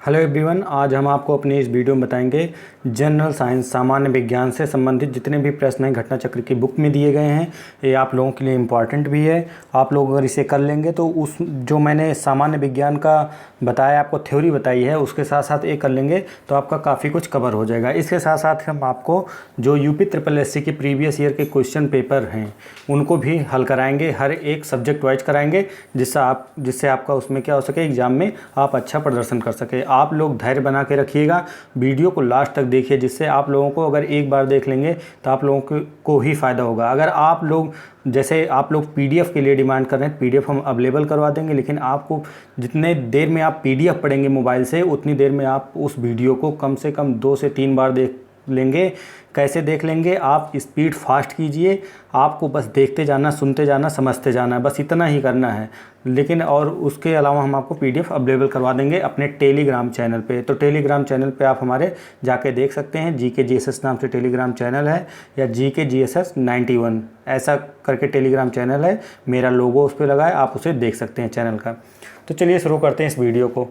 Hello everyone, आज हम आपको अपनी इस वीडियो में बताएंगे जनरल साइंस सामान्य विज्ञान से संबंधित जितने भी प्रश्न हैं घटना चक्र की बुक में दिए गए हैं। ये आप लोगों के लिए इम्पॉर्टेंट भी है। आप लोग अगर इसे कर लेंगे तो उस जो मैंने सामान्य विज्ञान का बताया, आपको थ्योरी बताई है, उसके साथ साथ ये कर लेंगे तो आपका काफ़ी कुछ कवर हो जाएगा। इसके साथ साथ हम आपको जो यूपी ट्रिपल एससी के प्रीवियस ईयर के क्वेश्चन पेपर हैं उनको भी हल कराएंगे, हर एक सब्जेक्ट वाइज कराएंगे, जिससे आपका उसमें क्या हो सके, एग्ज़ाम में आप अच्छा प्रदर्शन कर सके। आप लोग धैर्य बना के रखिएगा, वीडियो को लास्ट तक देखिए, जिससे आप लोगों को अगर एक बार देख लेंगे तो आप लोगों को ही फ़ायदा होगा। अगर आप लोग जैसे आप लोग पीडीएफ के लिए डिमांड कर रहे हैं, पीडीएफ हम अवेलेबल करवा देंगे, लेकिन आपको जितने देर में आप पीडीएफ पढ़ेंगे मोबाइल से उतनी देर में आप उस वीडियो को कम से कम 2 से 3 बार देख लेंगे। कैसे देख लेंगे? आप स्पीड फास्ट कीजिए, आपको बस देखते जाना, सुनते जाना, समझते जाना, बस इतना ही करना है। लेकिन और उसके अलावा हम आपको पीडीएफ अवेलेबल करवा देंगे अपने टेलीग्राम चैनल पे। तो टेलीग्राम चैनल पे आप हमारे जाके देख सकते हैं, जीके जीएसएस नाम से टेलीग्राम चैनल है, या जीके जीएसएस 91 ऐसा करके टेलीग्राम चैनल है। मेरा लोगो उस पर लगा है, आप उसे देख सकते हैं चैनल का। तो चलिए शुरू करते हैं इस वीडियो को।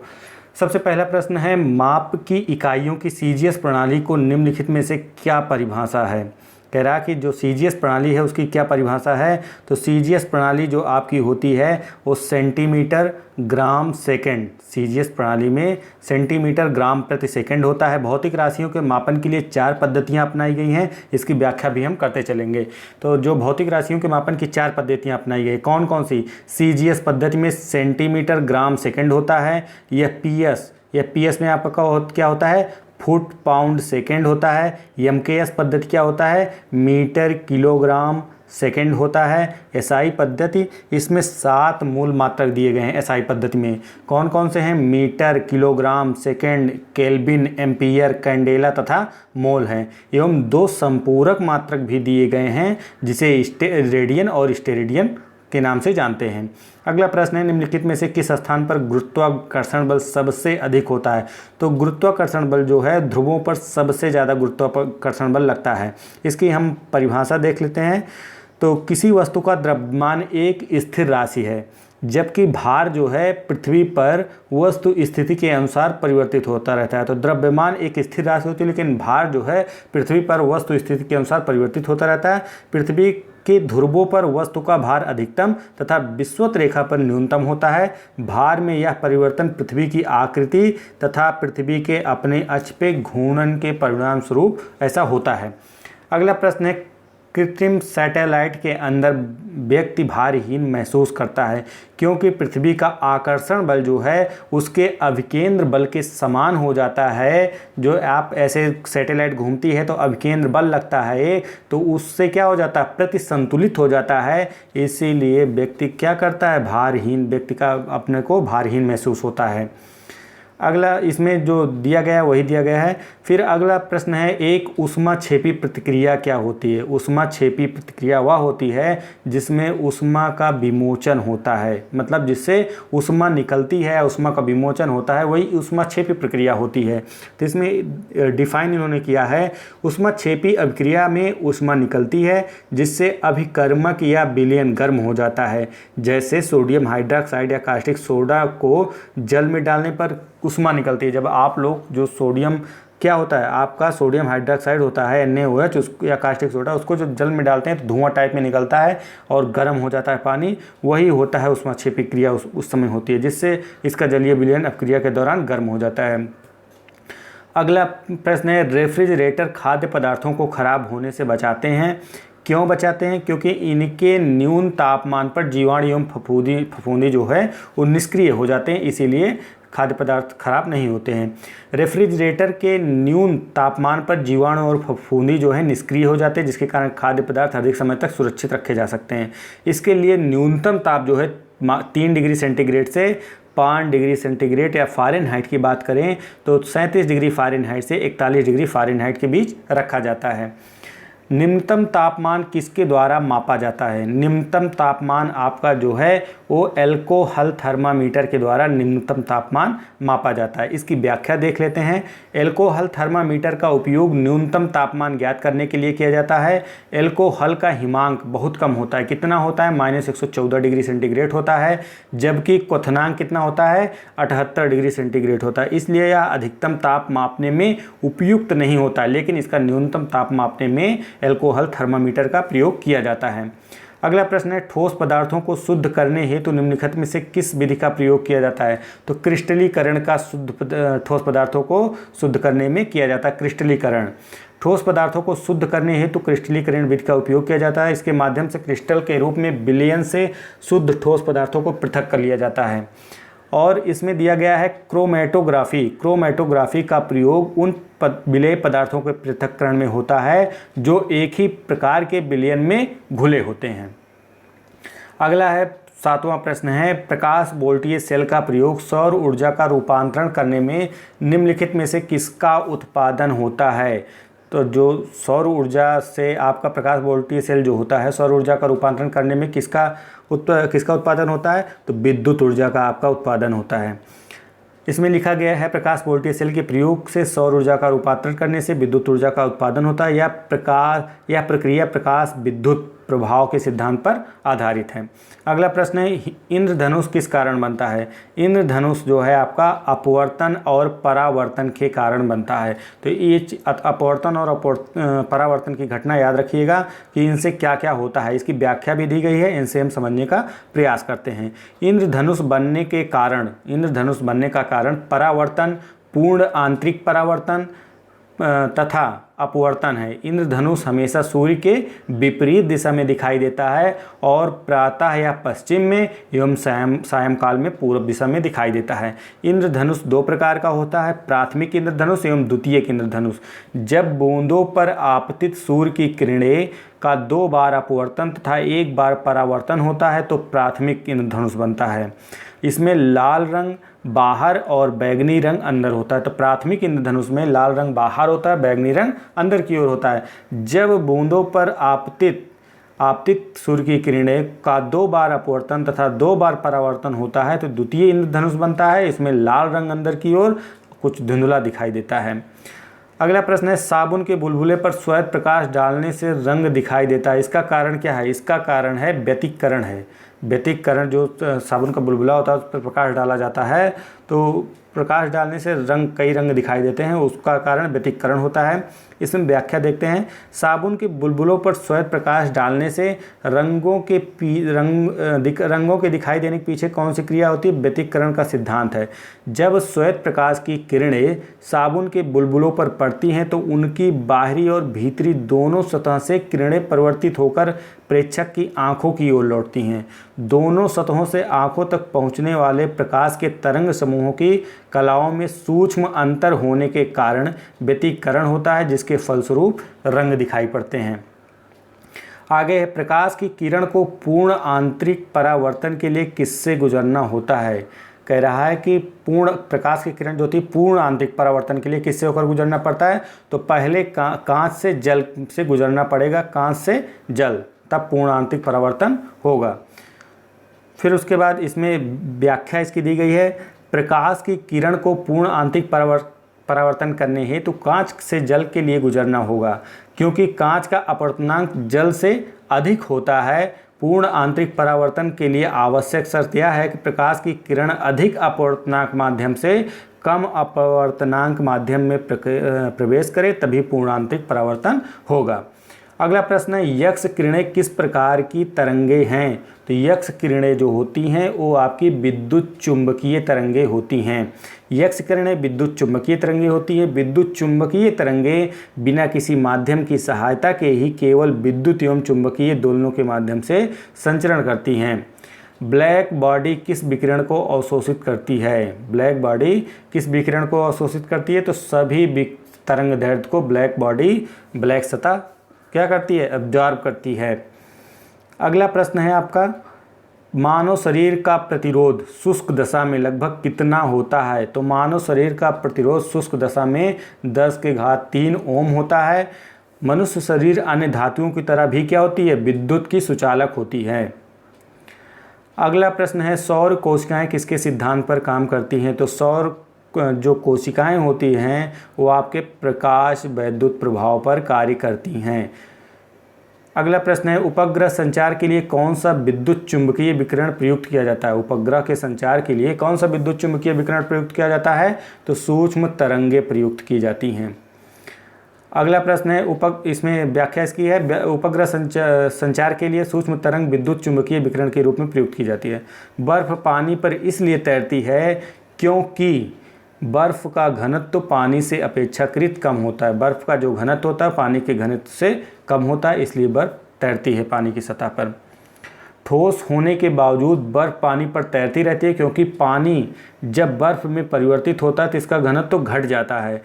सबसे पहला प्रश्न है, माप की इकाइयों की सीजीएस प्रणाली को निम्नलिखित में से क्या परिभाषा है? कह रहा कि जो सीजीएस प्रणाली है उसकी क्या परिभाषा है। तो सीजीएस प्रणाली जो आपकी होती है वो सेंटीमीटर ग्राम सेकंड, सीजीएस प्रणाली में सेंटीमीटर ग्राम प्रति सेकंड होता है। भौतिक राशियों के मापन के लिए 4 पद्धतियां अपनाई गई हैं, इसकी व्याख्या भी हम करते चलेंगे। तो जो भौतिक राशियों के मापन की 4 पद्धतियां अपनाई गई, कौन कौन सी? सीजीएस पद्धति में सेंटीमीटर ग्राम सेकंड होता है। यह पीएस में आपका क्या होता है? फुट पाउंड सेकेंड होता है। एमकेएस पद्धति क्या होता है? मीटर किलोग्राम सेकेंड होता है। एसआई पद्धति, इसमें 7 मूल मात्रक दिए गए हैं एसआई पद्धति में। कौन कौन से हैं? Metre, kilogram, second, kelvin, ampere, candela तथा मोल हैं। एवं 2 संपूरक मात्रक भी दिए गए हैं जिसे रेडियन और स्टेरेडियन के नाम से जानते हैं। अगला प्रश्न है, निम्नलिखित में से किस स्थान पर गुरुत्वाकर्षण बल सबसे अधिक होता है? तो गुरुत्वाकर्षण बल जो है, ध्रुवों पर सबसे ज़्यादा गुरुत्वाकर्षण बल लगता है। इसकी हम परिभाषा देख लेते हैं। तो किसी वस्तु का द्रव्यमान एक स्थिर राशि है, जबकि भार जो है पृथ्वी पर वस्तु स्थिति के अनुसार परिवर्तित होता रहता है। तो द्रव्यमान एक स्थिर राशि होती है, लेकिन भार जो है पृथ्वी पर वस्तु स्थिति के अनुसार परिवर्तित होता रहता है। पृथ्वी के ध्रुवों पर वस्तु का भार अधिकतम तथा विषुवत रेखा पर न्यूनतम होता है। भार में यह परिवर्तन पृथ्वी की आकृति तथा पृथ्वी के अपने अक्ष पे घूर्णन के परिणाम स्वरूप ऐसा होता है। अगला प्रश्न है, कृत्रिम सैटेलाइट के अंदर व्यक्ति भारहीन महसूस करता है क्योंकि पृथ्वी का आकर्षण बल जो है उसके अभिकेंद्र बल के समान हो जाता है। जो आप ऐसे सैटेलाइट घूमती है तो अभिकेंद्र बल लगता है, तो उससे क्या हो जाता है? प्रतिसंतुलित हो जाता है। इसीलिए व्यक्ति क्या करता है? भारहीन, व्यक्ति का अपने को भारहीन महसूस होता है। अगला इसमें जो दिया गया है वही दिया गया है। फिर अगला प्रश्न है, एक ऊष्माक्षेपी प्रतिक्रिया क्या होती है? ऊष्माक्षेपी प्रतिक्रिया वह होती है जिसमें ऊष्मा का विमोचन होता है, मतलब जिससे ऊष्मा निकलती है, ऊष्मा का विमोचन होता है, वही ऊष्माक्षेपी प्रक्रिया होती है। तो इसमें डिफाइन इन्होंने किया है, ऊष्माक्षेपी अभिक्रिया में ऊष्मा निकलती है जिससे अभिकर्मक या विलयन गर्म हो जाता है। जैसे सोडियम हाइड्रोक्साइड या कास्टिक सोडा को जल में डालने पर ऊष्मा निकलती है। जब आप लोग जो सोडियम क्या होता है, आपका सोडियम हाइड्रोक्साइड होता है NaOH या कास्टिक सोडा, उसको जब जल में डालते हैं तो धुआं टाइप में निकलता है और गर्म हो जाता है पानी, वही होता है ऊष्माक्षेपी क्रिया उस समय होती है, जिससे इसका जलीय विलयन अपक्रिया के दौरान गर्म हो जाता है। अगला प्रश्न है, रेफ्रिजरेटर खाद्य पदार्थों को खराब होने से बचाते हैं। क्यों बचाते हैं? क्योंकि इनके न्यून तापमान पर जीवाणु एवं फफूंदी जो है वो निष्क्रिय हो जाते हैं, इसीलिए खाद्य पदार्थ खराब नहीं होते हैं। रेफ्रिजरेटर के न्यून तापमान पर जीवाणु और फफूंदी जो है निष्क्रिय हो जाते हैं, जिसके कारण खाद्य पदार्थ अधिक समय तक सुरक्षित रखे जा सकते हैं। इसके लिए न्यूनतम ताप जो है 3 डिग्री सेंटीग्रेड से 5 डिग्री सेंटीग्रेड या फ़ारेनहाइट की बात करें तो 37 डिग्री फ़ारेनहाइट से 41 डिग्री फ़ारेनहाइट के बीच रखा जाता है। निम्नतम तापमान किसके द्वारा मापा जाता है? निम्नतम तापमान आपका जो है वो एल्कोहल थर्मामीटर के द्वारा निम्नतम तापमान मापा जाता है। इसकी व्याख्या देख लेते हैं। एल्कोहल थर्मामीटर का उपयोग न्यूनतम तापमान ज्ञात करने के लिए किया जाता है। एल्कोहल का हिमांक बहुत कम होता है। कितना होता है? -114 डिग्री सेंटीग्रेड होता है, जबकि क्वथनांक कितना होता है? 78 डिग्री सेंटीग्रेड होता है। इसलिए यह अधिकतम ताप मापने में उपयुक्त नहीं होता है, लेकिन इसका न्यूनतम ताप मापने में एल्कोहल थर्मामीटर का प्रयोग किया जाता है। अगला प्रश्न है, ठोस पदार्थों को शुद्ध करने हेतु निम्नलिखित में से किस विधि का प्रयोग किया जाता है? तो क्रिस्टलीकरण का ठोस पदार्थों को शुद्ध करने में किया जाता है। क्रिस्टलीकरण, ठोस पदार्थों को शुद्ध करने हेतु क्रिस्टलीकरण विधि का उपयोग किया जाता है। इसके माध्यम से क्रिस्टल के रूप में विलयन से शुद्ध ठोस पदार्थों को पृथक कर लिया जाता है। और इसमें दिया गया है क्रोमेटोग्राफी। क्रोमेटोग्राफी का प्रयोग उन विलेय पदार्थों के पृथक्करण में होता है जो एक ही प्रकार के विलयन में घुले होते हैं। अगला है 7वां प्रश्न है, प्रकाश वोल्टीय सेल का प्रयोग सौर ऊर्जा का रूपांतरण करने में निम्नलिखित में से किसका उत्पादन होता है? तो जो सौर ऊर्जा से आपका प्रकाश वोल्टीय सेल जो होता है, सौर ऊर्जा का रूपांतरण करने में किसका उत्पादन होता है? तो विद्युत ऊर्जा का आपका उत्पादन होता है। इसमें लिखा गया है, प्रकाश वोल्टीय सेल के प्रयोग से सौर ऊर्जा का रूपांतरण करने से विद्युत ऊर्जा का उत्पादन होता है। यह प्रक्रिया प्रकाश विद्युत प्रभाव के सिद्धांत पर आधारित है। अगला प्रश्न है, इंद्रधनुष किस कारण बनता है? इंद्रधनुष जो है आपका अपवर्तन और परावर्तन के कारण बनता है। तो ये अपवर्तन और परावर्तन की घटना याद रखिएगा कि इनसे क्या क्या होता है। इसकी व्याख्या भी दी गई है, इनसे हम समझने का प्रयास करते हैं। इंद्रधनुष बनने का कारण परावर्तन, पूर्ण आंतरिक परावर्तन तथा अपवर्तन है। इंद्रधनुष हमेशा सूर्य के विपरीत दिशा में दिखाई देता है और प्रातः या पश्चिम में एवं सायंकाल में पूर्व दिशा में दिखाई देता है। इंद्रधनुष दो प्रकार का होता है, प्राथमिक इंद्रधनुष एवं द्वितीयक इंद्रधनुष। जब बूंदों पर आपतित सूर्य की किरणें का 2 बार अपवर्तन तथा 1 बार परावर्तन होता है तो प्राथमिक इंद्रधनुष बनता है। इसमें लाल रंग बाहर और बैगनी रंग अंदर होता है। तो प्राथमिक इंद्रधनुष में लाल रंग बाहर होता है, बैगनी रंग अंदर की ओर होता है। जब बूंदों पर आपतित सूर्य की किरणें का 2 बार अपवर्तन तथा 2 बार परावर्तन होता है तो द्वितीय इंद्रधनुष बनता है। इसमें लाल रंग अंदर की ओर कुछ धुंधला दिखाई देता है। अगला प्रश्न है, साबुन के बुलबुले पर श्वेत प्रकाश डालने से रंग दिखाई देता है। इसका कारण क्या है? इसका कारण है व्यतिकरण है। व्यतिकरण, जो साबुन का बुलबुला होता है उस पर प्रकाश डाला जाता है तो प्रकाश डालने से कई रंग दिखाई देते हैं, उसका कारण व्यतिकरण होता है। इसमें व्याख्या देखते हैं। साबुन के बुलबुलों पर श्वेत प्रकाश डालने से रंगों के दिखाई देने के पीछे कौन सी क्रिया होती है? व्यतिकरण का सिद्धांत है। जब श्वेत प्रकाश की किरणें साबुन के बुलबुलों पर पड़ती हैं तो उनकी बाहरी और भीतरी दोनों सतह से किरणें परिवर्तित होकर प्रेक्षक की आंखों की ओर लौटती हैं। दोनों सतहों से आंखों तक पहुंचने वाले प्रकाश के तरंग समूहों की कलाओं में सूक्ष्म अंतर होने के कारण व्यतिकरण होता है, जिसके फलस्वरूप रंग दिखाई पड़ते हैं। आगे है, प्रकाश की किरण को पूर्ण आंतरिक परावर्तन के लिए किससे गुजरना होता है? कह रहा है कि पूर्ण प्रकाश की किरण जो होती है पूर्ण आंतरिक परावर्तन के लिए किससे होकर गुजरना पड़ता है? तो पहले कांच से जल से गुजरना पड़ेगा, कांच से जल, तब पूर्ण आंतरिक परावर्तन होगा। फिर उसके बाद इसमें व्याख्या इसकी दी गई है, प्रकाश की किरण को पूर्ण आंतरिक परावर्तन करने हेतु कांच से जल के लिए गुजरना होगा, क्योंकि कांच का अपवर्तनांक जल से अधिक होता है। पूर्ण आंतरिक परावर्तन के लिए आवश्यक शर्त यह है कि प्रकाश की किरण अधिक अपवर्तनांक माध्यम से कम अपवर्तनांक माध्यम में प्रवेश करे, तभी पूर्ण आंतरिक परावर्तन होगा। अगला प्रश्न है, यक्ष किरणें किस प्रकार की तरंगे हैं? तो यक्ष किरणें जो होती हैं वो आपकी विद्युत चुंबकीय तरंगे होती हैं। यक्ष किरणें विद्युत चुंबकीय तरंगे होती है। विद्युत चुंबकीय तरंगे बिना किसी माध्यम की सहायता के ही केवल विद्युत एवं चुंबकीय दोलनों के माध्यम से संचरण करती हैं। ब्लैक बॉडी किस विकिरण को अवशोषित करती है? ब्लैक बॉडी किस विकिरण को अवशोषित करती है? तो सभी तरंग दैर्ध्य को ब्लैक बॉडी, ब्लैक सतह क्या करती है? एब्जॉर्ब करती है। अगला प्रश्न है आपका, मानव शरीर का प्रतिरोध शुष्क दशा में लगभग कितना होता है? तो मानव शरीर का प्रतिरोध शुष्क दशा में 10 के घात 3 ओम होता है। मनुष्य शरीर अन्य धातुओं की तरह भी क्या होती है, विद्युत की सुचालक होती है। अगला प्रश्न है सौर कोशिकाएं किसके सिद्धांत पर काम करती हैं। तो सौर जो कोशिकाएं होती हैं वो आपके प्रकाश वैद्युत प्रभाव पर कार्य करती हैं। अगला प्रश्न है उपग्रह संचार के लिए कौन सा विद्युत चुंबकीय विकिरण प्रयुक्त किया जाता है। उपग्रह के संचार के लिए कौन सा विद्युत चुंबकीय विकिरण प्रयुक्त किया जाता है। तो सूक्ष्म तरंगें प्रयुक्त की जाती हैं। अगला प्रश्न है इसमें व्याख्या इसकी है उपग्रह संचार के लिए सूक्ष्म तरंग विद्युत चुंबकीय विकिरण के रूप में प्रयुक्त की जाती है। बर्फ पानी पर इसलिए तैरती है क्योंकि बर्फ का घनत्व पानी से अपेक्षाकृत कम होता है। बर्फ का जो घनत्व होता है पानी के घनत्व से कम होता है, इसलिए बर्फ तैरती है पानी की सतह पर। ठोस होने के बावजूद बर्फ पानी पर तैरती रहती है क्योंकि पानी जब बर्फ में परिवर्तित होता है तो इसका घनत्व घट जाता है।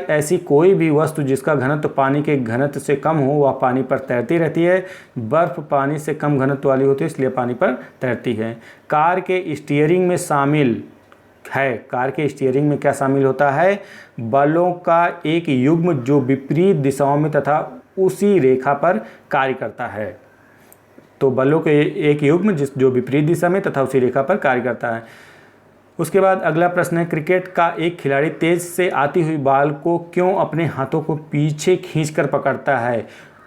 ऐसी कोई भी वस्तु जिसका घनत्व पानी के घनत्व से कम हो वह पानी पर तैरती रहती है। बर्फ पानी से कम घनत्व वाली होती है इसलिए पानी पर तैरती है। कार के स्टीयरिंग में शामिल है, कार के स्टीयरिंग में क्या शामिल होता है, बलों का एक युग्म जो विपरीत दिशाओं में तथा उसी रेखा पर कार्य करता है। तो बलों के एक युग्म जो विपरीत दिशा में तथा उसी रेखा पर कार्य करता है। उसके बाद अगला प्रश्न है क्रिकेट का एक खिलाड़ी तेज से आती हुई बॉल को क्यों अपने हाथों को पीछे खींचकर पकड़ता है।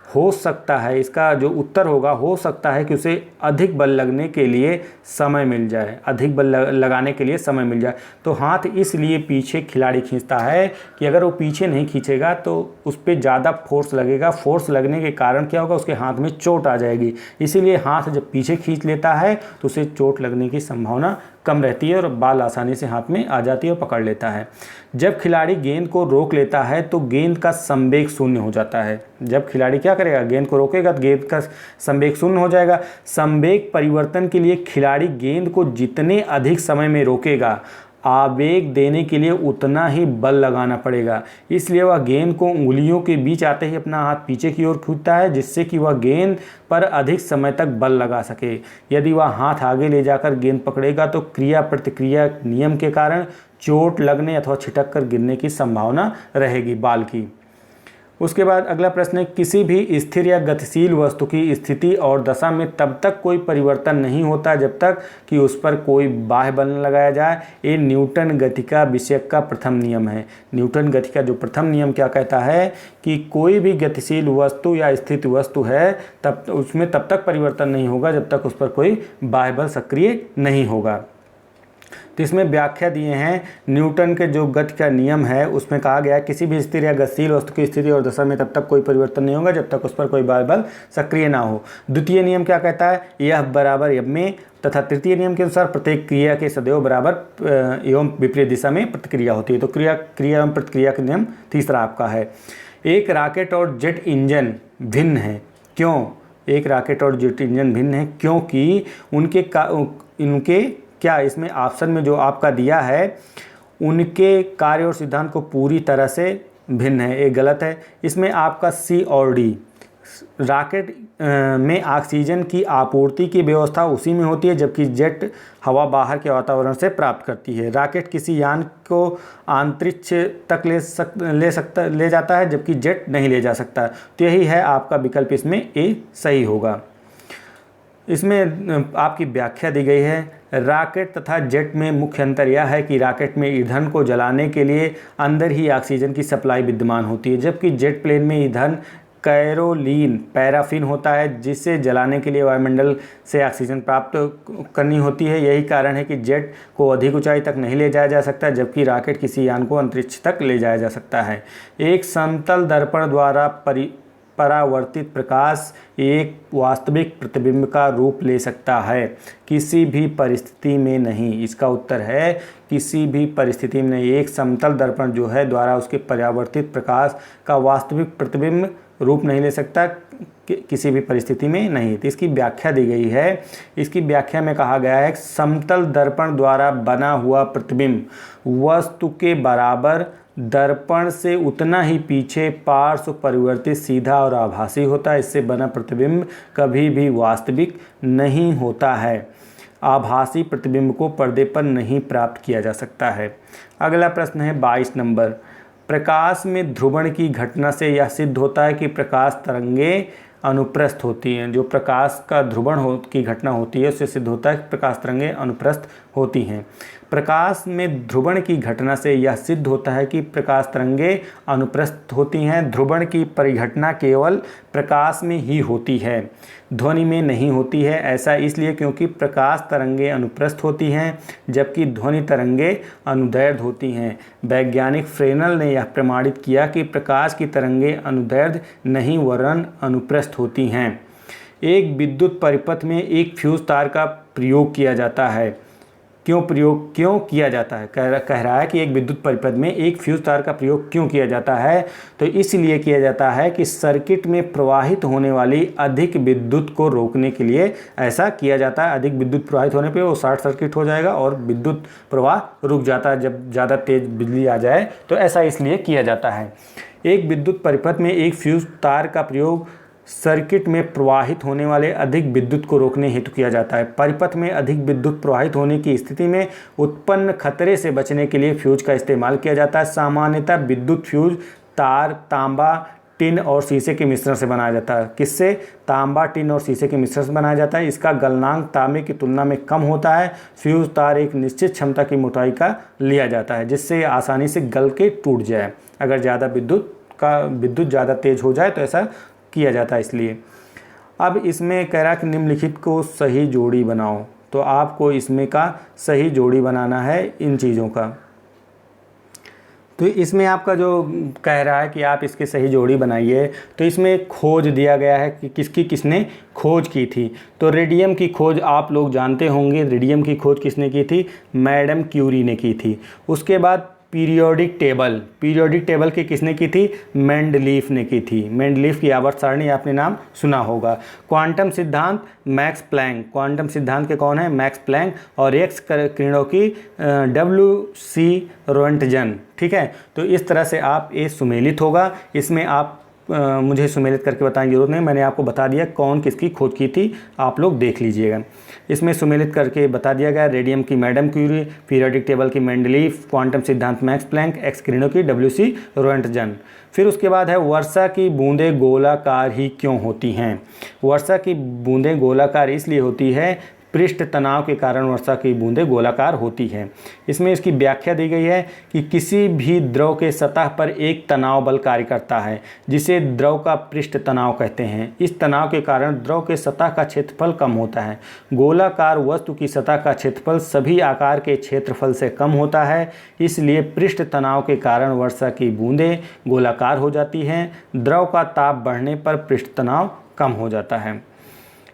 हो सकता है इसका जो उत्तर होगा, हो सकता है कि उसे अधिक बल लगने के लिए समय मिल जाए, अधिक बल लगाने के लिए समय मिल जाए। तो हाथ इसलिए पीछे खिलाड़ी खींचता है कि अगर वो पीछे नहीं खींचेगा तो उस पर ज़्यादा फोर्स लगेगा। फोर्स लगने के कारण क्या होगा, उसके हाथ में चोट आ जाएगी। इसीलिए हाथ जब पीछे खींच लेता है तो उसे चोट लगने की संभावना कम रहती है और बॉल आसानी से हाथ में आ जाती है और पकड़ लेता है। जब खिलाड़ी गेंद को रोक लेता है तो गेंद का संवेग शून्य हो जाता है। जब खिलाड़ी क्या करेगा, गेंद को रोकेगा तो गेंद का संवेग शून्य हो जाएगा। संवेग परिवर्तन के लिए खिलाड़ी गेंद को जितने अधिक समय में रोकेगा, आवेग देने के लिए उतना ही बल लगाना पड़ेगा। इसलिए वह गेंद को उंगलियों के बीच आते ही अपना हाथ पीछे की ओर खींचता है जिससे कि वह गेंद पर अधिक समय तक बल लगा सके। यदि वह हाथ आगे ले जाकर गेंद पकड़ेगा तो क्रिया प्रतिक्रिया नियम के कारण चोट लगने अथवा छिटक कर गिरने की संभावना रहेगी बाल की। उसके बाद अगला प्रश्न है किसी भी स्थिर या गतिशील वस्तु की स्थिति और दशा में तब तक कोई परिवर्तन नहीं होता जब तक कि उस पर कोई बाह्य बल न लगाया जाए। ये न्यूटन गतिका विषय का प्रथम नियम है। न्यूटन गति का जो प्रथम नियम क्या कहता है कि कोई भी गतिशील वस्तु या स्थित वस्तु है तब उसमें तब तक परिवर्तन नहीं होगा जब तक उस पर कोई बाह्य बल सक्रिय नहीं होगा। तो इसमें व्याख्या दिए हैं न्यूटन के जो गति का नियम है उसमें कहा गया है किसी भी स्थिर या गतिशील वस्तु की स्थिति और दशा में तब तक कोई परिवर्तन नहीं होगा जब तक उस पर कोई बाह्य बल सक्रिय ना हो। द्वितीय नियम क्या कहता है, यह बराबर यम में, तथा तृतीय नियम के अनुसार प्रत्येक क्रिया के सदैव बराबर एवं विपरीत दिशा में प्रतिक्रिया होती है। तो क्रिया एवं प्रतिक्रिया का नियम तीसरा आपका है। एक रॉकेट और जेट इंजन भिन्न है। क्यों एक रॉकेट और जेट इंजन भिन्न है? क्योंकि उनके क्या इसमें ऑप्शन में जो आपका दिया है उनके कार्य और सिद्धांत को पूरी तरह से भिन्न है, ये गलत है। इसमें आपका सी और डी, रॉकेट में ऑक्सीजन की आपूर्ति की व्यवस्था उसी में होती है जबकि जेट हवा बाहर के वातावरण से प्राप्त करती है। रॉकेट किसी यान को अंतरिक्ष तक ले जाता है जबकि जेट नहीं ले जा सकता। तो यही है आपका विकल्प, इसमें ए सही होगा। इसमें आपकी व्याख्या दी गई है रॉकेट तथा जेट में मुख्य अंतर यह है कि रॉकेट में ईंधन को जलाने के लिए अंदर ही ऑक्सीजन की सप्लाई विद्यमान होती है जबकि जेट प्लेन में ईंधन कैरोलीन पैराफिन होता है जिसे जलाने के लिए वायुमंडल से ऑक्सीजन प्राप्त करनी होती है। यही कारण है कि जेट को अधिक ऊंचाई तक नहीं ले जाया जा सकता जबकि रॉकेट किसी यान को अंतरिक्ष तक ले जाया जा सकता है। एक समतल दर्पण द्वारा परावर्तित प्रकाश एक वास्तविक प्रतिबिंब का रूप ले सकता है, किसी भी परिस्थिति में नहीं। इसका उत्तर है किसी भी परिस्थिति में नहीं। एक समतल दर्पण जो है द्वारा उसके परावर्तित प्रकाश का वास्तविक प्रतिबिंब रूप नहीं ले सकता, किसी भी परिस्थिति में नहीं। तो इसकी व्याख्या दी गई है। इसकी व्याख्या में कहा गया है समतल दर्पण द्वारा बना हुआ प्रतिबिंब वस्तु के बराबर दर्पण से उतना ही पीछे पार्श्व परिवर्तित सीधा और आभासी होता है। इससे बना प्रतिबिंब कभी भी वास्तविक नहीं होता है। आभासी प्रतिबिंब को पर्दे पर नहीं प्राप्त किया जा सकता है। अगला प्रश्न है 22 नंबर। प्रकाश में ध्रुवण की घटना से यह सिद्ध होता है कि प्रकाश तरंगें अनुप्रस्थ होती हैं। जो प्रकाश का ध्रुवण की घटना होती है उससे सिद्ध होता है कि प्रकाश तरंगें अनुप्रस्थ होती हैं। प्रकाश में ध्रुवण की घटना से यह सिद्ध होता है कि प्रकाश तरंगें अनुप्रस्थ होती हैं। ध्रुवण की परिघटना केवल प्रकाश में ही होती है, ध्वनि में नहीं होती है। ऐसा इसलिए क्योंकि प्रकाश तरंगें अनुप्रस्थ होती हैं जबकि ध्वनि तरंगें अनुदैर्ध्य होती हैं। वैज्ञानिक फ्रेनल ने यह प्रमाणित किया कि प्रकाश की तरंगें अनुदैर्ध्य नहीं वरन अनुप्रस्थ होती हैं। एक विद्युत परिपथ में एक फ्यूज तार का प्रयोग किया जाता है। क्यों किया जाता है? कह रहा है कि एक विद्युत परिपथ में एक फ्यूज तार का प्रयोग क्यों किया जाता है? तो इसलिए किया जाता है कि सर्किट में प्रवाहित होने वाली अधिक विद्युत को रोकने के लिए ऐसा किया जाता है। अधिक विद्युत प्रवाहित होने पे वो शॉर्ट सर्किट हो जाएगा और विद्युत प्रवाह रुक जाता है जब ज़्यादा तेज बिजली आ जाए, तो ऐसा इसलिए किया जाता है। एक विद्युत परिपथ में एक फ्यूज तार का प्रयोग सर्किट में प्रवाहित होने वाले अधिक विद्युत को रोकने हेतु किया जाता है। परिपथ में अधिक विद्युत प्रवाहित होने की स्थिति में उत्पन्न खतरे से बचने के लिए फ्यूज का इस्तेमाल किया जाता है। सामान्यतः विद्युत फ्यूज तार तांबा, टिन और शीशे के मिश्रण से बनाया जाता है। किससे? तांबा, टिन और शीशे के मिश्रण से बनाया जाता है। इसका गलनांक तांबे की तुलना में कम होता है। फ्यूज तार एक निश्चित क्षमता की मोटाई का लिया जाता है जिससे आसानी से गल के टूट जाए। अगर ज़्यादा विद्युत ज़्यादा तेज हो जाए तो ऐसा किया जाता है इसलिए। अब इसमें कह रहा है कि निम्नलिखित को सही जोड़ी बनाओ, तो आपको इसमें का सही जोड़ी बनाना है इन चीज़ों का। तो इसमें आपका जो कह रहा है कि आप इसकी सही जोड़ी बनाइए, तो इसमें खोज दिया गया है कि किसने खोज की थी। तो रेडियम की खोज आप लोग जानते होंगे। रेडियम की खोज किसने की थी? मैडम क्यूरी ने की थी। उसके बाद पीरियोडिक टेबल की किसने की थी? मेंडलीफ ने की थी। मेंडलीफ की आवर्त सारणी आपने नाम सुना होगा। क्वांटम सिद्धांत मैक्स प्लैंक। क्वांटम सिद्धांत के कौन है? Max Planck. और एक्स किरणों की WC रोएंटजन। ठीक है, तो इस तरह से आप ये सुमेलित होगा। इसमें आप मुझे सुमेलित करके बताने की जरूरत नहीं, मैंने आपको बता दिया कौन किसकी खोज की थी, आप लोग देख लीजिएगा। इसमें सुमेलित करके बता दिया गया रेडियम की मैडम क्यूरी, पीरियोडिक टेबल की मेंडलीफ, क्वांटम सिद्धांत मैक्स प्लैंक, एक्स किरणों की WC रोएंटजन। फिर उसके बाद है वर्षा की बूंदें गोलाकार ही क्यों होती हैं? वर्षा की बूंदें गोलाकार इसलिए होती है पृष्ठ तनाव के कारण वर्षा की बूंदें गोलाकार होती हैं। इसमें इसकी व्याख्या दी गई है कि किसी भी द्रव के सतह पर एक तनाव बल कार्य करता है जिसे द्रव का पृष्ठ तनाव कहते हैं। इस तनाव के कारण द्रव के सतह का क्षेत्रफल कम होता है। गोलाकार वस्तु की सतह का क्षेत्रफल सभी आकार के क्षेत्रफल से कम होता है, इसलिए पृष्ठ तनाव के कारण वर्षा की बूंदें गोलाकार हो जाती हैं। द्रव का ताप बढ़ने पर पृष्ठ तनाव कम हो जाता है।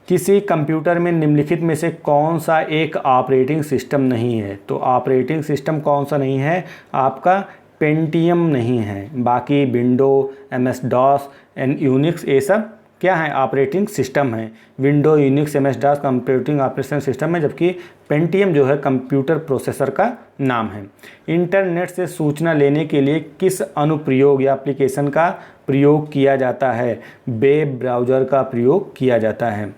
किसी कंप्यूटर में निम्नलिखित में से कौन सा एक ऑपरेटिंग सिस्टम नहीं है? तो ऑपरेटिंग सिस्टम कौन सा नहीं है? आपका पेंटियम नहीं है। बाकी विंडो, MS-DOS, यूनिक्स, ये सब क्या है? ऑपरेटिंग सिस्टम है। Window, Unix, MS-DOS computing operating system है, जबकि पेंटियम जो है कंप्यूटर प्रोसेसर का नाम है। इंटरनेट से सूचना लेने के लिए किस अनुप्रयोग या एप्लीकेशन का प्रयोग किया जाता है? वेब ब्राउज़र का प्रयोग किया जाता है।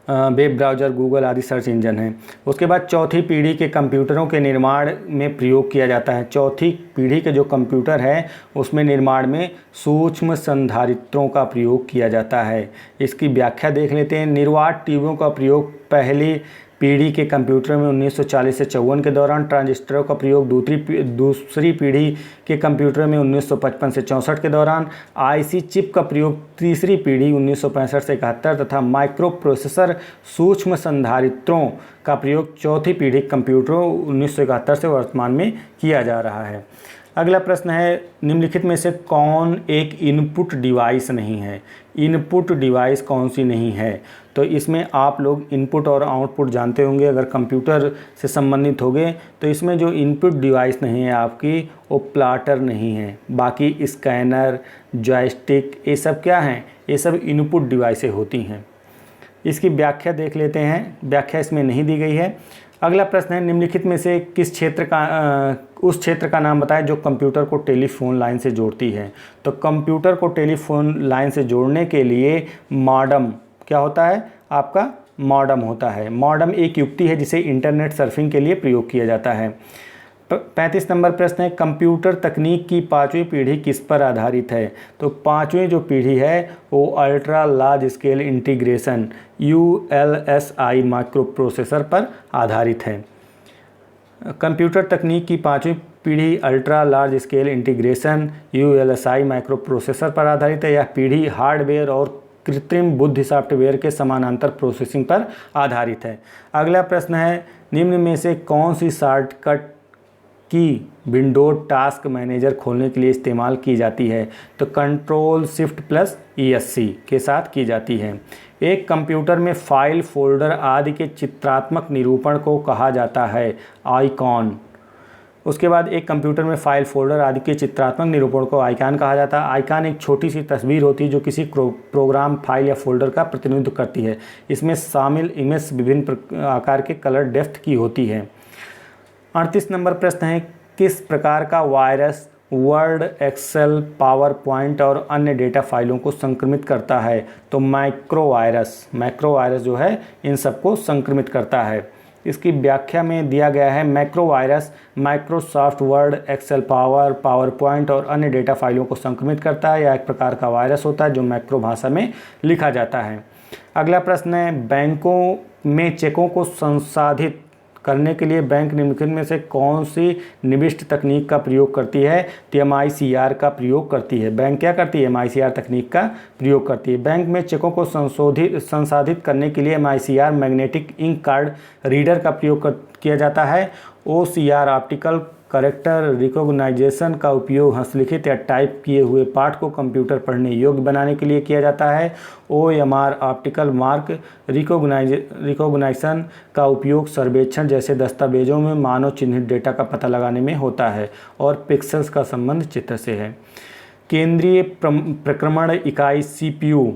वेब ब्राउज़र, गूगल आदि सर्च इंजन है। उसके बाद चौथी पीढ़ी के कंप्यूटरों के निर्माण में प्रयोग किया जाता है। चौथी पीढ़ी के जो कंप्यूटर है उसमें निर्माण में सूक्ष्म संधारित्रों का प्रयोग किया जाता है। इसकी व्याख्या देख लेते हैं। निर्वात ट्यूबों का प्रयोग पहली पीढ़ी के कंप्यूटर में 1940 से 54 के दौरान, ट्रांजिस्टरों का प्रयोग दूसरी पीढ़ी के कंप्यूटर में 1955 से 64 के दौरान, IC चिप का प्रयोग तीसरी पीढ़ी 1965 से 71 तथा माइक्रो प्रोसेसर सूक्ष्म संधारित्रों का प्रयोग चौथी पीढ़ी कंप्यूटरों 1971 से वर्तमान में किया जा रहा है। अगला प्रश्न है निम्नलिखित में से कौन एक इनपुट डिवाइस नहीं है? इनपुट डिवाइस कौन सी नहीं है? तो इसमें आप लोग इनपुट और आउटपुट जानते होंगे, अगर कंप्यूटर से संबंधित होंगे तो इसमें जो इनपुट डिवाइस नहीं है आपकी, वो प्लाटर नहीं है। बाकी स्कैनर, जॉयस्टिक, ये सब क्या हैं? ये सब इनपुट डिवाइसें होती हैं। इसकी व्याख्या देख लेते हैं। व्याख्या इसमें नहीं दी गई है। अगला प्रश्न है निम्नलिखित में से किस क्षेत्र का उस क्षेत्र का नाम बताएं जो कंप्यूटर को टेलीफोन लाइन से जोड़ती है? तो कंप्यूटर को टेलीफोन लाइन से जोड़ने के लिए मॉडेम क्या होता है? आपका मॉडेम होता है। मॉडेम एक युक्ति है जिसे इंटरनेट सर्फिंग के लिए प्रयोग किया जाता है। 35 नंबर प्रश्न है, कंप्यूटर तकनीक की 5वीं पीढ़ी किस पर आधारित है? तो 5वीं जो पीढ़ी है वो ultra large scale integration ULSI micro processor पर आधारित है। कंप्यूटर तकनीक की 5वीं पीढ़ी ultra large scale integration ULSI micro processor पर आधारित है। यह पीढ़ी हार्डवेयर और कृत्रिम बुद्धि सॉफ्टवेयर के समानांतर प्रोसेसिंग पर आधारित है। अगला प्रश्न है, निम्न में से कौन सी शॉर्टकट की विंडोज टास्क मैनेजर खोलने के लिए इस्तेमाल की जाती है? तो Ctrl+Shift+ESC के साथ की जाती है। एक कंप्यूटर में फाइल, फोल्डर आदि के चित्रात्मक निरूपण को कहा जाता है आइकॉन। उसके बाद एक कंप्यूटर में फाइल, फोल्डर आदि के चित्रात्मक निरूपण को आइकॉन कहा जाता है। आइकॉन एक छोटी सी तस्वीर होती है जो किसी प्रोग्राम, फाइल या फोल्डर का प्रतिनिधित्व करती है। इसमें शामिल इमेज विभिन्न आकार के कलर डेप्थ की होती है। 38 नंबर प्रश्न है, किस प्रकार का virus Word, Excel, PowerPoint और अन्य डेटा फाइलों को संक्रमित करता है? तो मैक्रो वायरस जो है इन सबको संक्रमित करता है। इसकी व्याख्या में दिया गया है, macro virus Microsoft Word, Excel, PowerPoint और अन्य डेटा फाइलों को संक्रमित करता है। यह एक प्रकार का वायरस होता है जो मैक्रो भाषा में लिखा जाता है। अगला प्रश्न है, बैंकों में चेकों को संसाधित करने के लिए बैंक निम्नलिखित में से कौन सी निविष्ट तकनीक का प्रयोग करती है? तो MICR का प्रयोग करती है। बैंक क्या करती है? MICR तकनीक का प्रयोग करती है। बैंक में चेकों को संसाधित करने के लिए MICR magnetic ink card reader का प्रयोग किया जाता है। OCR ऑप्टिकल करेक्टर रिकॉग्नाइजेशन का उपयोग हस्तलिखित या टाइप किए हुए पाठ को कंप्यूटर पढ़ने योग्य बनाने के लिए किया जाता है। OMR ऑप्टिकल मार्क रिकॉग्नाइजेशन का उपयोग सर्वेक्षण जैसे दस्तावेजों में मानव चिन्हित डेटा का पता लगाने में होता है। और पिक्सेल्स का संबंध चित्र से है। केंद्रीय प्रक्रमण इकाई CPU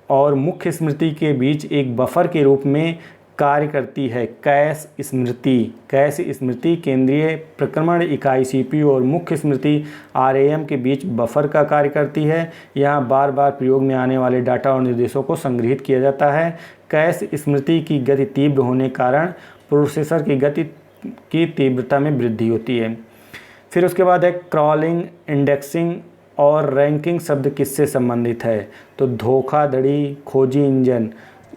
और मुख्य स्मृति के बीच एक बफर के रूप में कार्य करती है। कैश स्मृति केंद्रीय प्रक्रमण इकाई CPU और मुख्य स्मृति RAM के बीच बफर का कार्य करती है। यहाँ बार बार प्रयोग में आने वाले डाटा और निर्देशों को संग्रहित किया जाता है। कैश स्मृति की गति तीव्र होने के कारण प्रोसेसर की गति की तीव्रता में वृद्धि होती है। फिर उसके बाद है क्रॉलिंग, इंडेक्सिंग और रैंकिंग शब्द किससे संबंधित है? तो धोखाधड़ी, खोजी इंजन,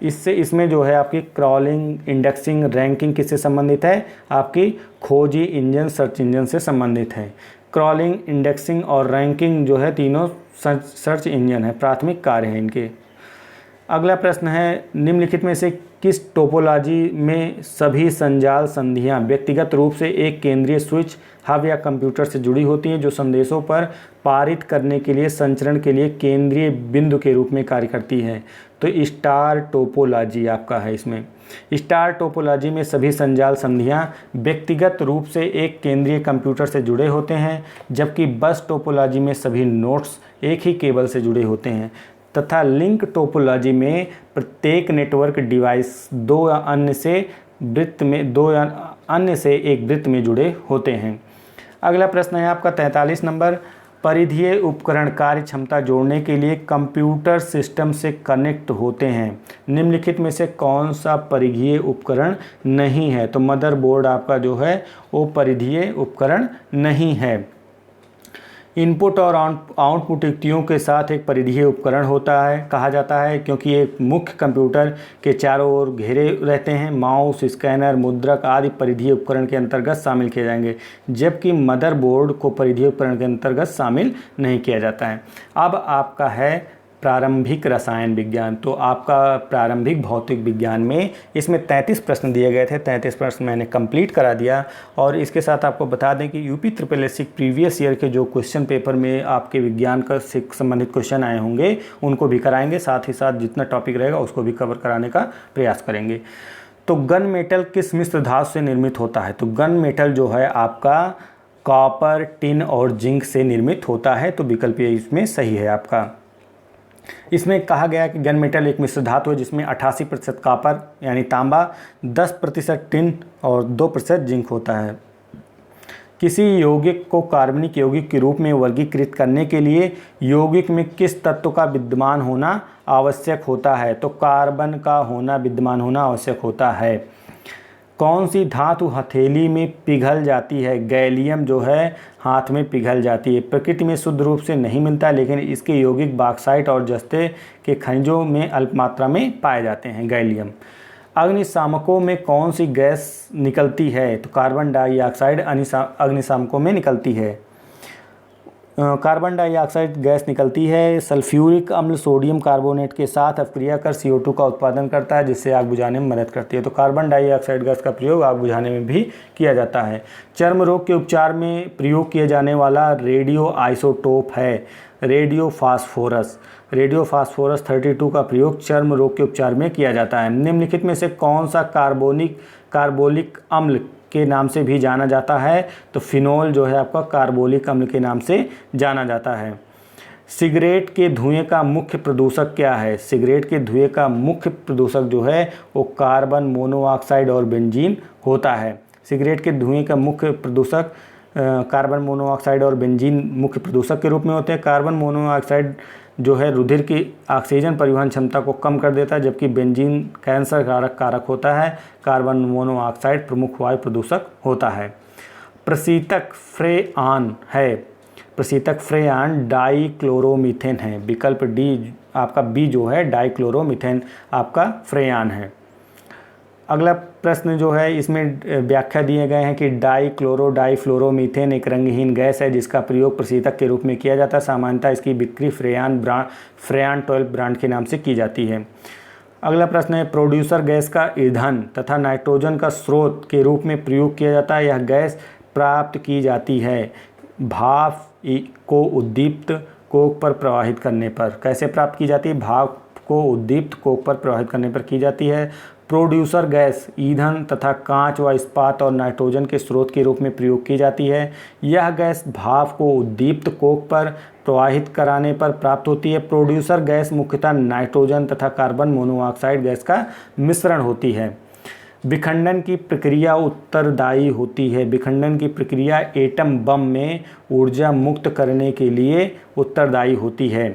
इसमें जो है आपकी क्रॉलिंग, इंडेक्सिंग, रैंकिंग किससे संबंधित है? आपकी खोजी इंजन, सर्च इंजन से संबंधित है। क्रॉलिंग, इंडेक्सिंग और रैंकिंग जो है तीनों सर्च इंजन है, प्राथमिक कार्य हैं इनके। अगला प्रश्न है, निम्नलिखित में से किस टोपोलॉजी में सभी संजाल संधियां व्यक्तिगत रूप से एक केंद्रीय स्विच, हब या कंप्यूटर से जुड़ी होती हैं जो संदेशों पर पारित करने के लिए संचरण के लिए केंद्रीय बिंदु के रूप में कार्य करती हैं? तो स्टार टोपोलॉजी आपका है। इसमें स्टार टोपोलॉजी में सभी संजाल संधियां व्यक्तिगत रूप से एक केंद्रीय कंप्यूटर से जुड़े होते हैं, जबकि बस टोपोलॉजी में सभी नोड्स एक ही केबल से जुड़े होते हैं, तथा लिंक टोपोलॉजी में प्रत्येक नेटवर्क डिवाइस दो या अन्य से एक वृत्त में जुड़े होते हैं। अगला प्रश्न है आपका 43 नंबर, परिधीय उपकरण कार्य क्षमता जोड़ने के लिए कंप्यूटर सिस्टम से कनेक्ट होते हैं। निम्नलिखित में से कौन सा परिधीय उपकरण नहीं है? तो मदरबोर्ड आपका जो है वो परिधीय उपकरण नहीं है। इनपुट और आउटपुट युक्तियों के साथ एक परिधीय उपकरण होता है, कहा जाता है, क्योंकि एक मुख्य कंप्यूटर के चारों ओर घेरे रहते हैं। माउस, स्कैनर, मुद्रक आदि परिधीय उपकरण के अंतर्गत शामिल किए जाएंगे, जबकि मदरबोर्ड को परिधीय उपकरण के अंतर्गत शामिल नहीं किया जाता है। अब आपका है प्रारंभिक रसायन विज्ञान। तो आपका प्रारंभिक भौतिक विज्ञान में इसमें 33 प्रश्न दिए गए थे। 33 प्रश्न मैंने कंप्लीट करा दिया। और इसके साथ आपको बता दें कि UPSSSC प्रीवियस ईयर के जो क्वेश्चन पेपर में आपके विज्ञान का से संबंधित क्वेश्चन आए होंगे उनको भी कराएंगे, साथ ही साथ जितना टॉपिक रहेगा उसको भी कवर कराने का प्रयास करेंगे। तो गन मेटल किस मिश्र धातु से निर्मित होता है? तो गन मेटल जो है आपका कॉपर, टिन और जिंक से निर्मित होता है। तो विकल्प ये इसमें सही है आपका। इसमें कहा गया कि गन मेटल एक मिश्र धातु है जिसमें 88% कॉपर यानी तांबा, 10% टिन और 2% जिंक होता है। किसी यौगिक को कार्बनिक यौगिक के रूप में वर्गीकृत करने के लिए यौगिक में किस तत्व का विद्यमान होना आवश्यक होता है? तो कार्बन का विद्यमान होना आवश्यक होता है। कौन सी धातु हथेली में पिघल जाती है? गैलियम जो है हाथ में पिघल जाती है। प्रकृति में शुद्ध रूप से नहीं मिलता, लेकिन इसके यौगिक बॉक्साइट और जस्ते के खनिजों में अल्प मात्रा में पाए जाते हैं गैलियम। अग्निशामकों में कौन सी गैस निकलती है? तो कार्बन डाइऑक्साइड अग्निशामकों में निकलती है। कार्बन डाइऑक्साइड गैस निकलती है। सल्फ्यूरिक अम्ल सोडियम कार्बोनेट के साथ अपक्रिया कर CO2 का उत्पादन करता है, जिससे आग बुझाने में मदद करती है। तो कार्बन डाइऑक्साइड गैस का प्रयोग आग बुझाने में भी किया जाता है। चर्म रोग के उपचार में प्रयोग किया जाने वाला रेडियो आइसोटोप है रेडियो फास्फोरस। रेडियो फास्फोरस 32 का प्रयोग चर्म रोग के उपचार में किया जाता है। निम्नलिखित में से कौन सा कार्बोलिक अम्ल के नाम से भी जाना जाता है? तो फिनोल जो है आपका कार्बोलिक अम्ल के नाम से जाना जाता है। सिगरेट के धुएं का मुख्य प्रदूषक क्या है? सिगरेट के धुएं का मुख्य प्रदूषक जो है वो कार्बन मोनोऑक्साइड और बेंजीन होता है। सिगरेट के धुएं का मुख्य प्रदूषक कार्बन मोनोऑक्साइड और बेंजीन मुख्य प्रदूषक के रूप में होते हैं। कार्बन मोनोऑक्साइड जो है रुधिर की ऑक्सीजन परिवहन क्षमता को कम कर देता है, जबकि बेंजीन कैंसर कारक होता है। कार्बन मोनोऑक्साइड प्रमुख वायु प्रदूषक होता है। प्रशीतक फ्रेआन है। प्रशीतक फ्रेआन डाइक्लोरोमीथेन है। विकल्प डी आपका बी जो है डाइक्लोरोमीथेन आपका फ्रेआन है। अगला प्रश्न जो है इसमें व्याख्या दिए गए हैं कि डाइफ्लोरोमीथेन एक रंगहीन गैस है जिसका प्रयोग प्रशीतक के रूप में किया जाता है। सामान्यतः इसकी बिक्री फ्रेयान 12 ब्रांड के नाम से की जाती है। अगला प्रश्न है प्रोड्यूसर गैस का ईंधन तथा नाइट्रोजन का स्रोत के रूप में प्रयोग किया जाता है। यह गैस प्राप्त की जाती है भाप को उद्दीप्त कोक पर प्रवाहित करने पर। कैसे प्राप्त की जाती है? भाप को उद्दीप्त कोक पर प्रवाहित करने पर की जाती है। प्रोड्यूसर गैस ईंधन तथा कांच व इस्पात और नाइट्रोजन के स्रोत के रूप में प्रयोग की जाती है। यह गैस भाप को उद्दीप्त कोक पर प्रवाहित कराने पर प्राप्त होती है। प्रोड्यूसर गैस मुख्यतः नाइट्रोजन तथा कार्बन मोनोऑक्साइड गैस का मिश्रण होती है। विखंडन की प्रक्रिया उत्तरदायी होती है। विखंडन की प्रक्रिया एटम बम में ऊर्जा मुक्त करने के लिए उत्तरदायी होती है।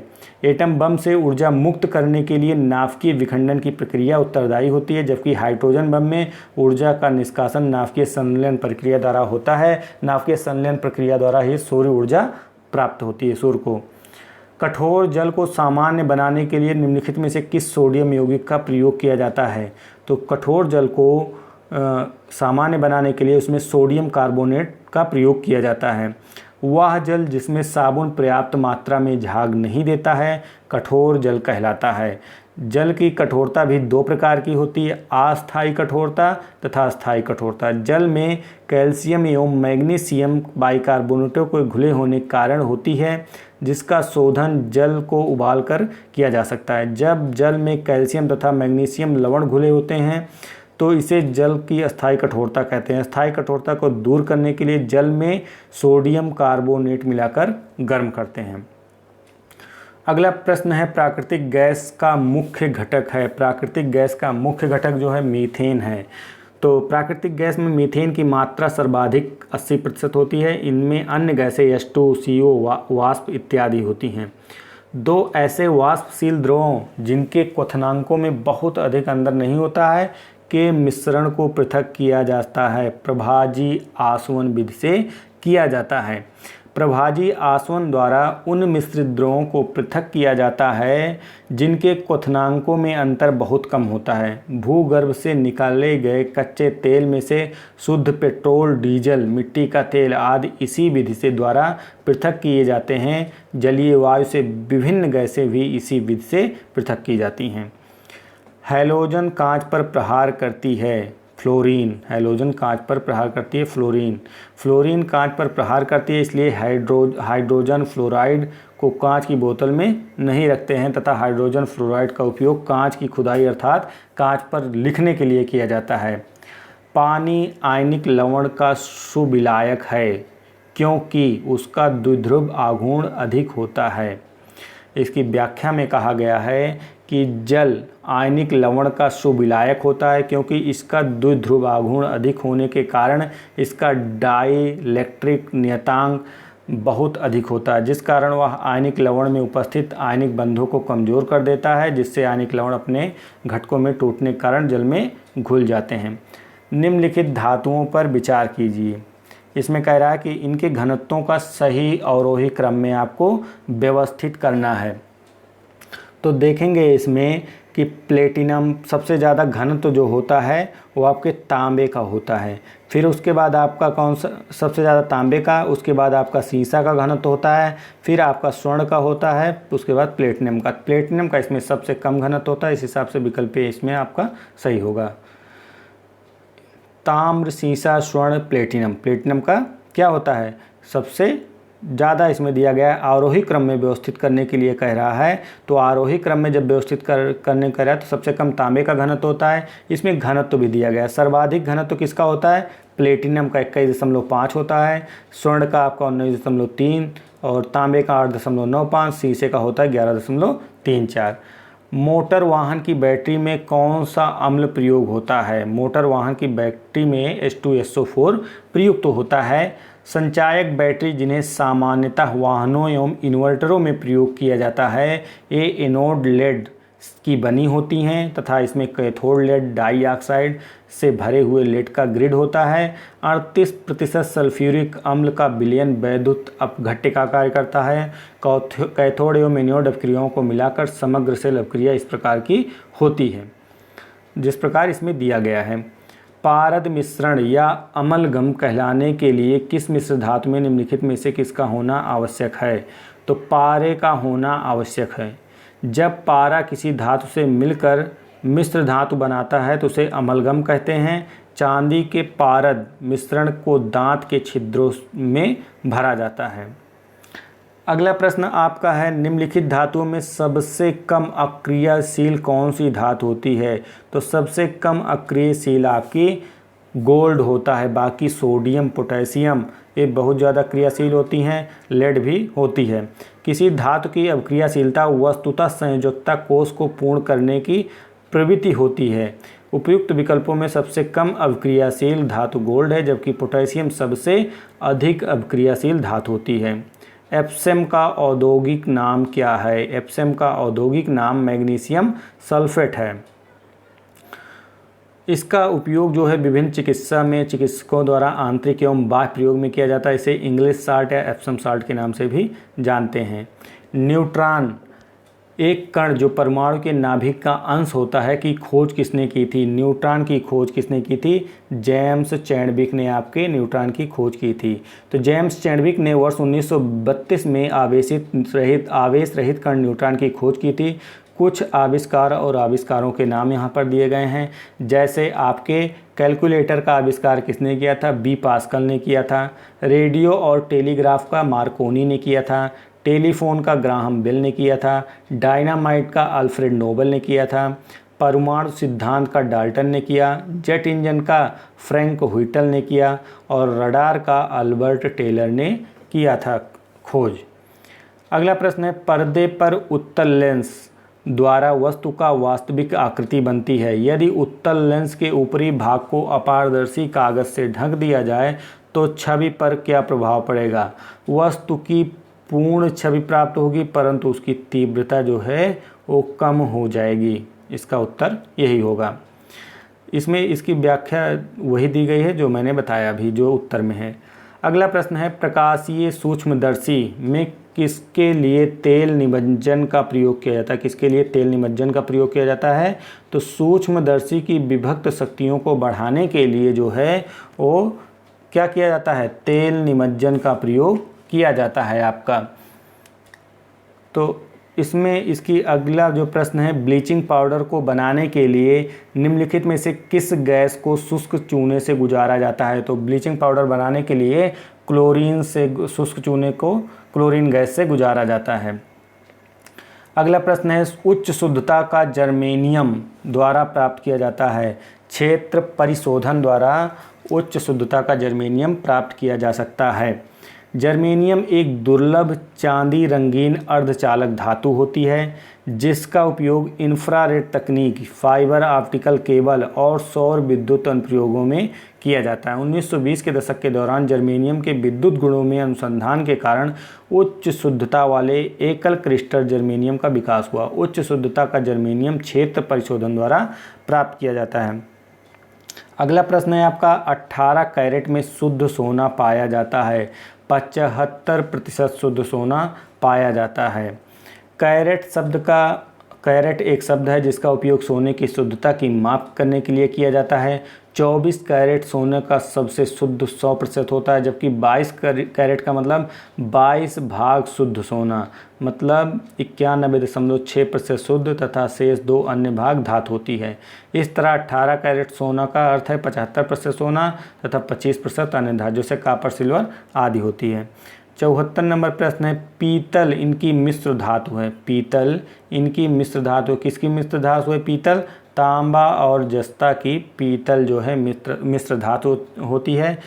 एटम बम से ऊर्जा मुक्त करने के लिए नाभिकीय विखंडन की प्रक्रिया उत्तरदायी होती है, जबकि हाइड्रोजन बम में ऊर्जा का निष्कासन नाभिकीय संलयन प्रक्रिया द्वारा होता है। नाभिकीय संलयन प्रक्रिया द्वारा ही सौर ऊर्जा प्राप्त होती है सूर्य को। कठोर जल को सामान्य बनाने के लिए निम्नलिखित में से किस सोडियम यौगिक का प्रयोग किया जाता है? तो कठोर जल को सामान्य बनाने के लिए उसमें सोडियम कार्बोनेट का प्रयोग किया जाता है। वह जल जिसमें साबुन पर्याप्त मात्रा में झाग नहीं देता है कठोर जल कहलाता है। जल की कठोरता भी दो प्रकार की होती है, अस्थायी कठोरता तथा अस्थायी कठोरता। जल में कैल्शियम एवं मैग्नीशियम बाइकार्बोनेटों के घुले होने के कारण होती है, जिसका शोधन जल को उबालकर किया जा सकता है। जब जल में कैल्शियम तथा मैग्नीशियम लवण घुले होते हैं तो इसे जल की अस्थायी कठोरता कहते हैं। अस्थायी कठोरता को दूर करने के लिए जल में सोडियम कार्बोनेट मिलाकर गर्म करते हैं। अगला प्रश्न है प्राकृतिक गैस का मुख्य घटक है। प्राकृतिक गैस का मुख्य घटक जो है मीथेन है। तो प्राकृतिक गैस में मीथेन की मात्रा सर्वाधिक 80% होती है। इनमें अन्य गैसें H2, CO, वाष्प इत्यादि होती हैं। दो ऐसे वाष्पशील द्रवों जिनके क्वथनांकों में बहुत अधिक अंतर नहीं होता है के मिश्रण को पृथक किया जाता है। प्रभाजी आसवन विधि से किया जाता है। प्रभाजी आसवन द्वारा उन मिश्रित द्रवों को पृथक किया जाता है जिनके क्वथनांकों में अंतर बहुत कम होता है। भूगर्भ से निकाले गए कच्चे तेल में से शुद्ध पेट्रोल, डीजल, मिट्टी का तेल आदि इसी विधि से द्वारा पृथक किए जाते हैं। जलीय वायु से विभिन्न गैसें भी इसी विधि से पृथक की जाती हैं। हैलोजन कांच पर प्रहार करती है फ्लोरीन। हैलोजन कांच पर प्रहार करती है फ्लोरीन। फ्लोरीन कांच पर प्रहार करती है, इसलिए हाइड्रोजन फ्लोराइड को कांच की बोतल में नहीं रखते हैं तथा हाइड्रोजन फ्लोराइड का उपयोग कांच की खुदाई अर्थात कांच पर लिखने के लिए किया जाता है। पानी आयनिक लवण का सुविलायक है क्योंकि उसका द्विध्रुव आघूर्ण अधिक होता है। इसकी व्याख्या में कहा गया है कि जल आयनिक लवण का सुविलायक होता है क्योंकि इसका द्विध्रुव आघूर्ण अधिक होने के कारण इसका डाइइलेक्ट्रिक नियतांक बहुत अधिक होता है, जिस कारण वह आयनिक लवण में उपस्थित आयनिक बंधों को कमज़ोर कर देता है, जिससे आयनिक लवण अपने घटकों में टूटने के कारण जल में घुल जाते हैं। निम्नलिखित धातुओं पर विचार कीजिए। इसमें कह रहा है कि इनके घनत्वों का सही अवरोही क्रम में आपको व्यवस्थित करना है। तो देखेंगे इसमें कि प्लेटिनम सबसे ज़्यादा घनत्व जो होता है वो आपके तांबे का होता है। फिर उसके बाद आपका कौन सा सबसे ज़्यादा तांबे का, उसके बाद आपका सीसा का घनत्व होता है, फिर आपका स्वर्ण का होता है, उसके बाद प्लेटिनम का। प्लेटिनम का इसमें सबसे कम घनत्व होता है, इस हिसाब से विकल्प इसमें आपका सही होगा। ताम्र, सीसा, स्वर्ण, प्लेटिनम। प्लेटिनम का क्या होता है, सबसे ज़्यादा इसमें दिया गया है। आरोही क्रम में व्यवस्थित करने के लिए कह रहा है, तो आरोही क्रम में जब व्यवस्थित करने कह रहा है तो सबसे कम तांबे का घनत्व होता है। इसमें घनत्व भी दिया गया है। सर्वाधिक घनत्व किसका होता है, प्लेटिनम का 21.5 होता है, स्वर्ण का आपका 19.3 और तांबे का 8.95, शीशे का होता है 11.34। मोटर वाहन की बैटरी में कौन सा अम्ल प्रयोग होता है। मोटर वाहन की बैटरी में H2SO4 प्रयुक्त होता है। संचायक बैटरी जिन्हें सामान्यतः वाहनों एवं इन्वर्टरों में प्रयोग किया जाता है, ये एनोड लेड की बनी होती हैं तथा इसमें कैथोड लेड डाइऑक्साइड से भरे हुए लेड का ग्रिड होता है। 38% सल्फ्यूरिक अम्ल का विलयन वैद्युत अपघट्य का कार्य करता है। कैथोड एवं एनोड अपक्रियाओं को मिलाकर समग्र सेल अपक्रिया इस प्रकार की होती है जिस प्रकार इसमें दिया गया है। पारद मिश्रण या अमलगम कहलाने के लिए किस मिश्र धातु में निम्नलिखित में से किसका होना आवश्यक है। तो पारे का होना आवश्यक है। जब पारा किसी धातु से मिलकर मिश्र धातु बनाता है तो उसे अमलगम कहते हैं। चांदी के पारद मिश्रण को दांत के छिद्रों में भरा जाता है। अगला प्रश्न आपका है, निम्नलिखित धातुओं में सबसे कम अक्रियाशील कौन सी धातु होती है। तो सबसे कम अक्रियशील आपकी गोल्ड होता है। बाकी सोडियम, पोटेशियम ये बहुत ज़्यादा क्रियाशील होती हैं, लेड भी होती है। किसी धातु की अक्रियाशीलता वस्तुतः संयोजकता कोष को पूर्ण करने की प्रवृत्ति होती है। उपयुक्त विकल्पों में सबसे कम अभिक्रियाशील धातु गोल्ड है, जबकि पोटेशियम सबसे अधिक अभिक्रियाशील धातु होती है। एप्सम का औद्योगिक नाम क्या है। एप्सम का औद्योगिक नाम मैग्नीशियम सल्फेट है। इसका उपयोग जो है विभिन्न चिकित्सा में चिकित्सकों द्वारा आंतरिक एवं बाह्य प्रयोग में किया जाता है। इसे इंग्लिश साल्ट या एप्सम साल्ट के नाम से भी जानते हैं। न्यूट्रॉन एक कण जो परमाणु के नाभिक का अंश होता है की खोज किसने की थी। न्यूट्रॉन की खोज किसने की थी, जेम्स चैडविक ने आपके न्यूट्रॉन की खोज की थी। तो जेम्स चैडविक ने वर्ष 1932 में आवेश रहित कण न्यूट्रॉन की खोज की थी। कुछ आविष्कार और आविष्कारों के नाम यहाँ पर दिए गए हैं, जैसे आपके कैलकुलेटर का आविष्कार किसने किया था, बी पास्कल ने किया था। रेडियो और टेलीग्राफ का मार्कोनी ने किया था। टेलीफोन का ग्राहम बेल ने किया था। डायनामाइट का अल्फ्रेड नोबल ने किया था। परमाणु सिद्धांत का डाल्टन ने किया। जेट इंजन का फ्रैंक व्हिटल ने किया और रडार का अल्बर्ट टेलर ने किया था खोज। अगला प्रश्न है, पर्दे पर उत्तल लेंस द्वारा वस्तु का वास्तविक आकृति बनती है। यदि उत्तल लेंस के ऊपरी भाग को अपारदर्शी कागज से ढक दिया जाए तो छवि पर क्या प्रभाव पड़ेगा। वस्तु की पूर्ण छवि प्राप्त होगी परंतु उसकी तीव्रता जो है वो कम हो जाएगी। इसका उत्तर यही होगा। इसमें इसकी व्याख्या वही दी गई है जो मैंने बताया अभी, जो उत्तर में है। अगला प्रश्न है, प्रकाशीय सूक्ष्मदर्शी में किसके लिए तेल निमज्जन का प्रयोग किया जाता है। किसके लिए तेल निमज्जन का प्रयोग किया जाता है। तो सूक्ष्मदर्शी की विभक्त शक्तियों को बढ़ाने के लिए जो है वो क्या किया जाता है, तेल निमज्जन का प्रयोग किया जाता है आपका। तो इसमें इसकी अगला जो प्रश्न है, ब्लीचिंग पाउडर को बनाने के लिए निम्नलिखित में से किस गैस को शुष्क चूने से गुजारा जाता है। तो ब्लीचिंग पाउडर बनाने के लिए क्लोरीन से, शुष्क चूने को क्लोरीन गैस से गुजारा जाता है। अगला प्रश्न है, उच्च शुद्धता का जर्मेनियम द्वारा प्राप्त किया जाता है। क्षेत्र परिशोधन द्वारा उच्च शुद्धता का जर्मेनियम प्राप्त किया जा सकता है। जर्मेनियम एक दुर्लभ चांदी रंगीन अर्धचालक धातु होती है जिसका उपयोग इंफ्रारेड तकनीक, फाइबर ऑप्टिकल केबल और सौर विद्युत अनुप्रयोगों में किया जाता है। 1920 के दशक के दौरान जर्मेनियम के विद्युत गुणों में अनुसंधान के कारण उच्च शुद्धता वाले एकल क्रिस्टल जर्मेनियम का विकास हुआ। उच्च शुद्धता का जर्मेनियम क्षेत्र परिशोधन द्वारा प्राप्त किया जाता है। अगला प्रश्न है आपका 18 कैरेट में शुद्ध सोना पाया जाता है, 75% शुद्ध सोना पाया जाता है। कैरेट एक शब्द है जिसका उपयोग सोने की शुद्धता की माप करने के लिए किया जाता है। 24 कैरेट सोने का सबसे शुद्ध 100% होता है, जबकि 22 कैरेट का मतलब 22 भाग शुद्ध सोना, मतलब 91.6% शुद्ध तथा शेष 2 अन्य भाग धातु होती है। इस तरह 18 कैरेट सोना का अर्थ है 75% सोना तथा 25% अन्य धातु जैसे कॉपर, सिल्वर आदि होती है। 74 नंबर प्रश्न है, पीतल इनकी मिश्र धातु है। पीतल इनकी मिश्र धातु, किसकी मिश्र धातु है पीतल? तांबा और जस्ता की पीतल जो है मिश्र धातु होती है।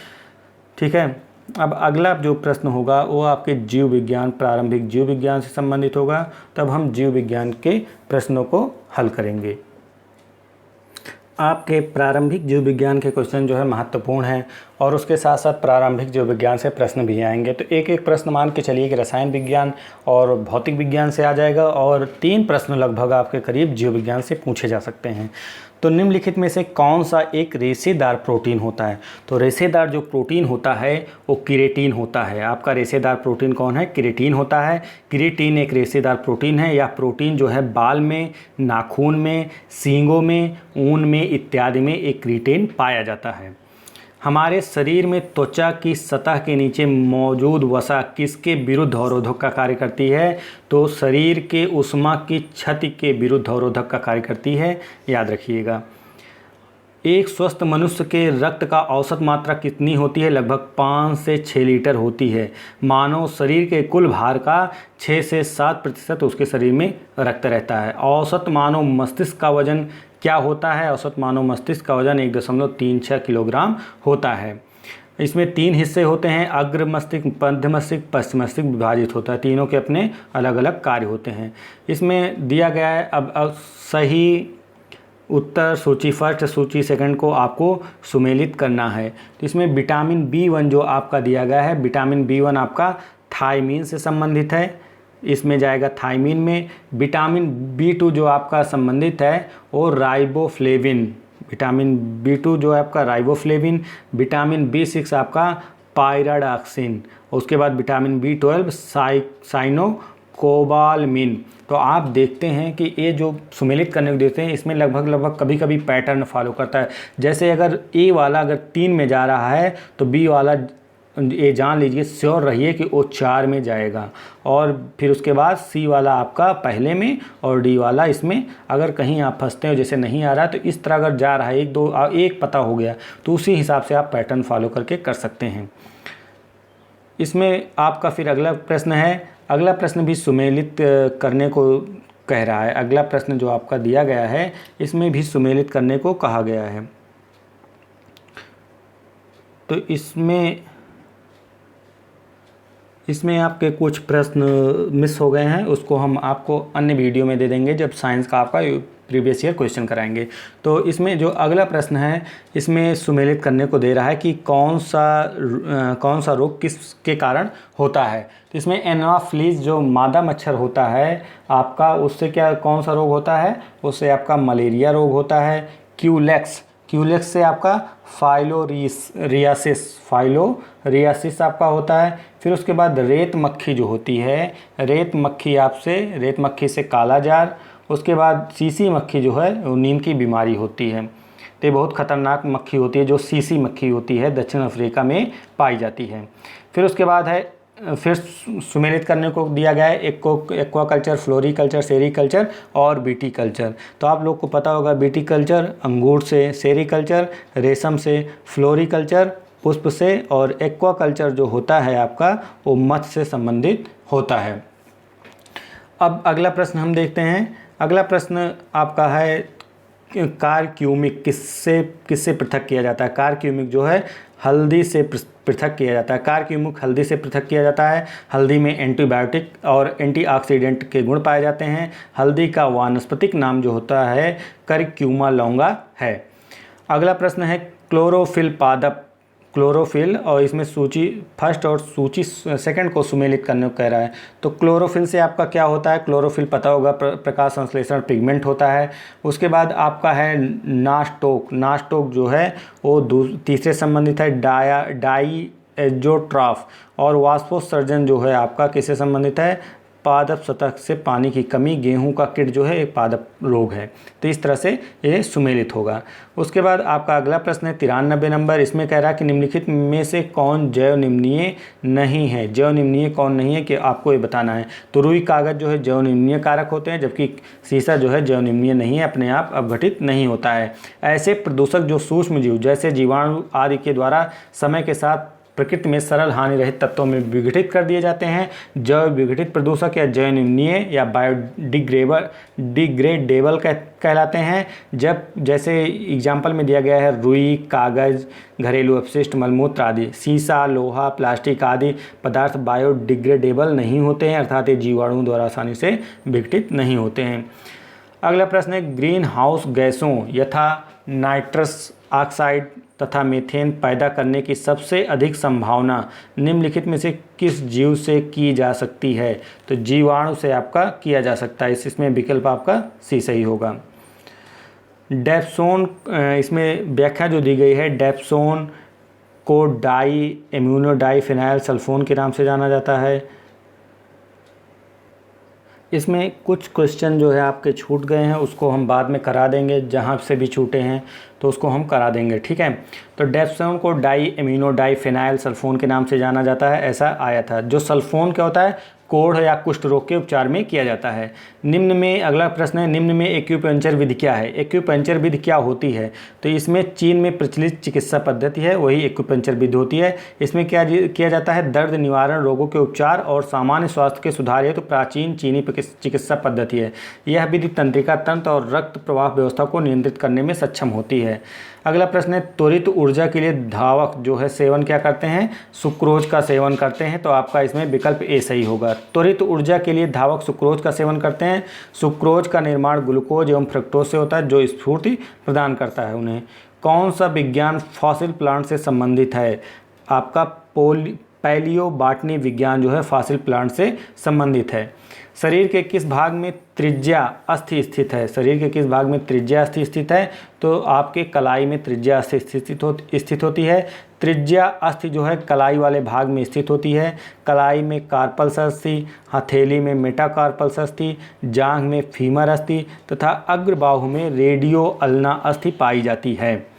ठीक है। अब अगला जो प्रश्न होगा वो आपके जीव विज्ञान, प्रारंभिक जीव विज्ञान से संबंधित होगा। तब हम जीव विज्ञान के प्रश्नों को हल करेंगे। आपके प्रारंभिक जीव विज्ञान के क्वेश्चन जो है महत्वपूर्ण हैं और उसके साथ साथ प्रारंभिक जीव विज्ञान से प्रश्न भी आएंगे। तो एक एक प्रश्न मान के चलिए कि रसायन विज्ञान और भौतिक विज्ञान से आ जाएगा और 3 प्रश्न लगभग आपके करीब जीव विज्ञान से पूछे जा सकते हैं। तो निम्नलिखित में से कौन सा एक रेशेदार प्रोटीन होता है? तो रेशेदार जो प्रोटीन होता है वो केराटिन होता है। आपका रेशेदार प्रोटीन कौन है? केराटिन होता है। केराटिन एक रेशेदार प्रोटीन है। यह प्रोटीन जो है बाल में, नाखून में, सींगों में, ऊन में इत्यादि में एक केराटिन पाया जाता है। हमारे शरीर में त्वचा की सतह के नीचे मौजूद वसा किसके विरुद्ध अवरोधक का कार्य करती है? तो शरीर के ऊष्मा की क्षति के विरुद्ध अवरोधक का कार्य करती है, याद रखिएगा। एक स्वस्थ मनुष्य के रक्त का औसत मात्रा कितनी होती है? लगभग 5 से 6 लीटर होती है। मानव शरीर के कुल भार का 6 से 7% उसके शरीर में रक्त रहता है। औसत मानव मस्तिष्क का वजन क्या होता है? औसत मानव मस्तिष्क का वजन 1.36 किलोग्राम होता है। इसमें 3 हिस्से होते हैं, अग्र मस्तिष्क, मध्य मस्तिष्क, पश्चिम मस्तिष्क विभाजित होता है। तीनों के अपने अलग अलग कार्य होते हैं। इसमें दिया गया है, अब सही उत्तर सूची फर्स्ट, सूची सेकंड को आपको सुमेलित करना है। तो इसमें विटामिन B1 जो आपका दिया गया है, विटामिन B1 आपका थायमीन से संबंधित है, इसमें जाएगा थायमीन में। विटामिन B2 जो आपका संबंधित है वो राइबोफ्लेविन, विटामिन B2 जो है आपका राइबोफ्लेविन। विटामिन B6 आपका पायराडॉक्सिन। उसके बाद विटामिन B12 साइनोकोबालमिन। तो आप देखते हैं कि ये जो सुमेलित करने को देते हैं इसमें लगभग कभी कभी पैटर्न फॉलो करता है। जैसे अगर ए वाला अगर 3 में जा रहा है तो बी वाला ये जान लीजिए, श्योर रहिए कि वो 4 में जाएगा। और फिर उसके बाद सी वाला आपका पहले में और डी वाला इसमें। अगर कहीं आप फंसते हो, जैसे नहीं आ रहा, तो इस तरह अगर जा रहा है 1 2 1 पता हो गया तो उसी हिसाब से आप पैटर्न फॉलो करके कर सकते हैं। इसमें आपका फिर अगला प्रश्न है, अगला प्रश्न भी सुमेलित करने को कह रहा है। अगला प्रश्न जो आपका दिया गया है इसमें भी सुमेलित करने को कहा गया है। तो इसमें आपके कुछ प्रश्न मिस हो गए हैं, उसको हम आपको अन्य वीडियो में दे देंगे जब साइंस का आपका प्रीवियस ईयर क्वेश्चन कराएंगे। तो इसमें जो अगला प्रश्न है इसमें सुमेलित करने को दे रहा है कि कौन सा रोग किसके कारण होता है। तो इसमें एनोफिलीज जो मादा मच्छर होता है आपका, उससे कौन सा रोग होता है? उससे आपका मलेरिया रोग होता है। क्यूलेक्स से आपका फाइलोरियासिस आपका होता है। फिर उसके बाद रेत मक्खी जो होती है, रेत मक्खी से काला जार। उसके बाद सीसी मक्खी जो है वो नींद की बीमारी होती है। तो ये बहुत खतरनाक मक्खी होती है जो सीसी मक्खी होती है, दक्षिण अफ्रीका में पाई जाती है। फिर उसके बाद है, फिर सुमेलित करने को दिया गया है एक्वाकल्चर, फ्लोरीकल्चर, सेरीकल्चर और बीटीकल्चर। तो आप लोग को पता होगा बीटीकल्चर अंगूर से, सेरीकल्चर रेशम से, फ्लोरीकल्चर पुष्प से और एक्वाकल्चर जो होता है आपका वो मत्स्य से संबंधित होता है। अब अगला प्रश्न हम देखते हैं। अगला प्रश्न आपका है कारक्यूमिक किससे पृथक किया जाता है? कारक्यूमिक जो है हल्दी से पृथक किया जाता है। कारक्यूमिक हल्दी से पृथक किया जाता है। हल्दी में एंटीबायोटिक और एंटीऑक्सीडेंट के गुण पाए जाते हैं। हल्दी का वानस्पतिक नाम जो होता है करक्यूमा लौंगा है। अगला प्रश्न है क्लोरोफिल पादप क्लोरोफिल, और इसमें सूची फर्स्ट और सूची सेकंड को सुमेलित करने को कह रहा है। तो क्लोरोफिल से आपका क्या होता है, क्लोरोफिल पता होगा प्रकाश संश्लेषण पिगमेंट होता है। उसके बाद आपका है नास्टोक, नास्टोक जो है वो तीसरे संबंधित है डाई एजोट्रॉफ, और वाष्पोत्सर्जन जो है आपका किससे संबंधित है, पादप सतह से पानी की कमी, गेहूं का कीट जो है एक पादप रोग है। तो इस तरह से ये सुमेलित होगा। उसके बाद आपका अगला प्रश्न है 93 नंबर, इसमें कह रहा है कि निम्नलिखित में से कौन जैव निम्नीय नहीं है। जैव निम्नीय कौन नहीं है कि आपको ये बताना है। तो रुई कागज जो है जैव निम्नीय कारक होते हैं, जबकि सीसा जो है जैव निम्नीय नहीं है, अपने आप अपघटित नहीं होता है। ऐसे प्रदूषक जो सूक्ष्म जीव जैसे जीवाणु आदि के द्वारा समय के साथ प्रकृति में सरल हानि रहित तत्वों में विघटित कर दिए जाते हैं, जैव विघटित प्रदूषक या जैव निम्नीय या डिग्रेडेबल कहलाते हैं। जब जैसे एग्जाम्पल में दिया गया है रुई, कागज, घरेलू अपशिष्ट, मलमूत्र आदि। सीसा, लोहा, प्लास्टिक आदि पदार्थ बायोडिग्रेडेबल नहीं होते हैं, अर्थात ये जीवाणुओं द्वारा आसानी से विघटित नहीं होते हैं। अगला प्रश्न है ग्रीन हाउस गैसों यथा नाइट्रस ऑक्साइड तथा मीथेन पैदा करने की सबसे अधिक संभावना निम्नलिखित में से किस जीव से की जा सकती है। तो जीवाणु से आपका किया जा सकता है, इसमें विकल्प आपका सी सही होगा। डेप्सोन, इसमें व्याख्या जो दी गई है, डेप्सोन को di amino di phenyl sulphone के नाम से जाना जाता है। इसमें कुछ क्वेश्चन जो है आपके छूट गए हैं, उसको हम बाद में करा देंगे, जहाँ से भी छूटे हैं तो उसको हम करा देंगे, ठीक है। तो डेप्सोन को di amino di phenyl sulphone के नाम से जाना जाता है, ऐसा आया था। जो सल्फोन क्या होता है, कोढ़ या कुष्ठ रोग के उपचार में किया जाता है। निम्न में अगला प्रश्न है, निम्न में एक्यूपंक्चर विधि क्या है। एक्यूपंक्चर विधि क्या होती है। तो इसमें चीन में प्रचलित चिकित्सा पद्धति है, वही एक्यूपंक्चर विधि होती है। इसमें क्या किया जाता है, दर्द निवारण, रोगों के उपचार और सामान्य स्वास्थ्य के सुधार हेतु प्राचीन चीनी चिकित्सा पद्धति है। यह विधि तंत्रिका तंत्र और रक्त प्रवाह व्यवस्था को नियंत्रित करने में सक्षम होती है। अगला प्रश्न है त्वरित ऊर्जा के लिए धावक जो है सेवन क्या करते हैं, सुक्रोज का सेवन करते हैं। तो आपका इसमें विकल्प ए सही होगा। त्वरित ऊर्जा के लिए धावक सुक्रोज का सेवन करते हैं। सुक्रोज का निर्माण ग्लूकोज एवं फ्रक्टोज से होता है, जो स्फूर्ति प्रदान करता है उन्हें। कौन सा विज्ञान फॉसिल प्लांट से संबंधित है। आपका पैलियो बॉटनी विज्ञान जो है फॉसिल प्लांट से संबंधित है। शरीर के किस भाग में त्रिज्या अस्थि स्थित है। शरीर के किस भाग में त्रिज्या अस्थि स्थित है। तो आपके कलाई में त्रिज्या अस्थि स्थित होती है। त्रिज्या अस्थि जो है कलाई वाले भाग में स्थित होती है। कलाई में कार्पल्स अस्थि, हथेली में मेटाकार्पल्स अस्थि, जांघ में फीमर अस्थि तथा अग्रबाहु में रेडियो अल्ना अस्थि पाई जाती है।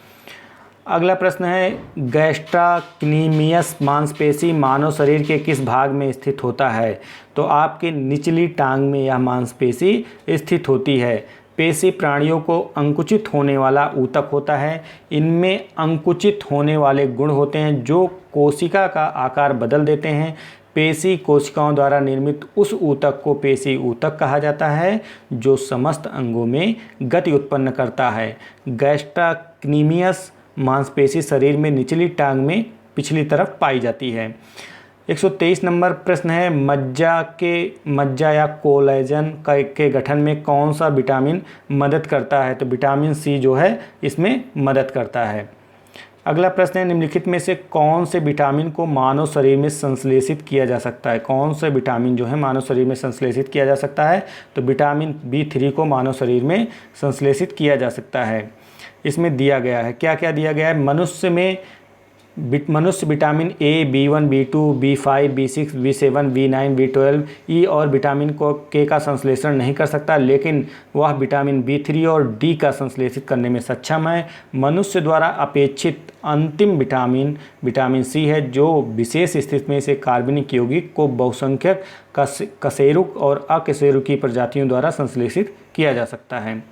अगला प्रश्न है गैस्ट्राक्नीमियस मांसपेशी मानव शरीर के किस भाग में स्थित होता है। तो आपके निचली टांग में यह मांसपेशी स्थित होती है। पेशी प्राणियों को अंकुचित होने वाला ऊतक होता है। इनमें अंकुचित होने वाले गुण होते हैं जो कोशिका का आकार बदल देते हैं। पेशी कोशिकाओं द्वारा निर्मित उस ऊतक को पेशी ऊतक कहा जाता है जो समस्त अंगों में गति उत्पन्न करता है। गैस्ट्राक्नीमियस मांसपेशी शरीर में निचली टांग में पिछली तरफ पाई जाती है। 123 नंबर प्रश्न है मज्जा या कोलेजन के गठन में कौन सा विटामिन मदद करता है। तो विटामिन सी जो है इसमें मदद करता है। अगला प्रश्न है निम्नलिखित में से कौन से विटामिन को मानव शरीर में संश्लेषित किया जा सकता है। कौन से विटामिन जो है मानव शरीर में संश्लेषित किया जा सकता है। तो विटामिन B3 को मानव शरीर में संश्लेषित किया जा सकता है। इसमें दिया गया है, क्या क्या दिया गया है। मनुष्य vitamin A, B1, B2, B5, B6, B7, B9, B12, E और विटामिन K का संश्लेषण नहीं कर सकता, लेकिन वह विटामिन B3 और D का संश्लेषित करने में सक्षम है। मनुष्य द्वारा अपेक्षित अंतिम विटामिन C है, जो विशेष स्थिति में से कार्बनिक यौगिक को बहुसंख्यक कशेरुक और अकशेरुकी प्रजातियों द्वारा संश्लेषित किया जा सकता है।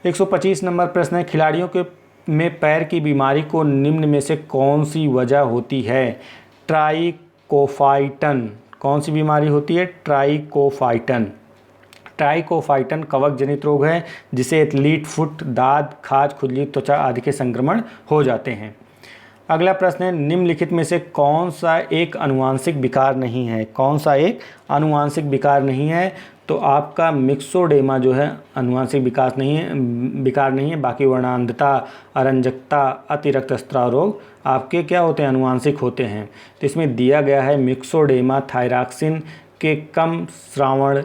125 नंबर प्रश्न है खिलाड़ियों के में पैर की बीमारी को निम्न में से कौन सी वजह होती है। ट्राइकोफाइटन, कौन सी बीमारी होती है। ट्राइकोफाइटन कवक जनित रोग है जिसे एथलीट फुट, दाद, खाज, खुजली, त्वचा आदि के संक्रमण हो जाते हैं। अगला प्रश्न है, निम्नलिखित में से कौन सा एक आनुवांशिक विकार नहीं है? कौन सा एक आनुवांशिक विकार नहीं है? तो आपका मिक्सोडेमा जो है आनुवांशिक विकास नहीं है, विकार नहीं है। बाकी वर्णांधता, अरंजकता, अतिरक्त स्त्राव रोग आपके क्या होते हैं? आनुवांशिक होते हैं। तो इसमें दिया गया है मिक्सोडेमा थायरॉक्सिन के कम श्रावण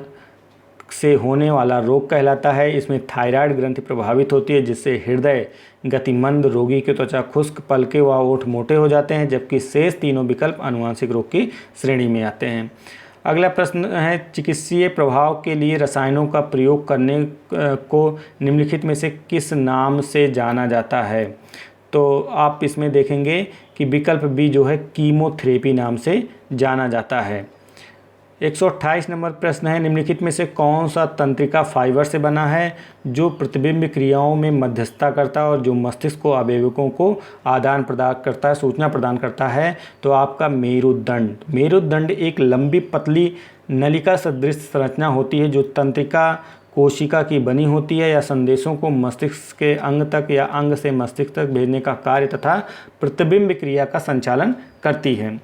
से होने वाला रोग कहलाता है। इसमें थायराइड ग्रंथि प्रभावित होती है, जिससे हृदय गतिमंद, रोगी की त्वचा खुश्क, पलके व ओठ मोटे हो जाते हैं, जबकि शेष तीनों विकल्प आनुवांशिक रोग की श्रेणी में आते हैं। अगला प्रश्न है, चिकित्सीय प्रभाव के लिए रसायनों का प्रयोग करने को निम्नलिखित में से किस नाम से जाना जाता है? तो आप इसमें देखेंगे कि विकल्प बी जो है कीमोथेरेपी नाम से जाना जाता है। 128 नंबर प्रश्न है, निम्नलिखित में से कौन सा तंत्रिका फाइबर से बना है जो प्रतिबिंब क्रियाओं में मध्यस्थता करता है और जो मस्तिष्क को अवयवों को आदान प्रदान करता है, सूचना प्रदान करता है? तो आपका मेरुदंड। मेरुदंड एक लंबी पतली नलिका सदृश संरचना होती है जो तंत्रिका कोशिका की बनी होती है या संदेशों को मस्तिष्क के अंग तक या अंग से मस्तिष्क तक भेजने का कार्य तथा प्रतिबिंब क्रिया का संचालन करती है।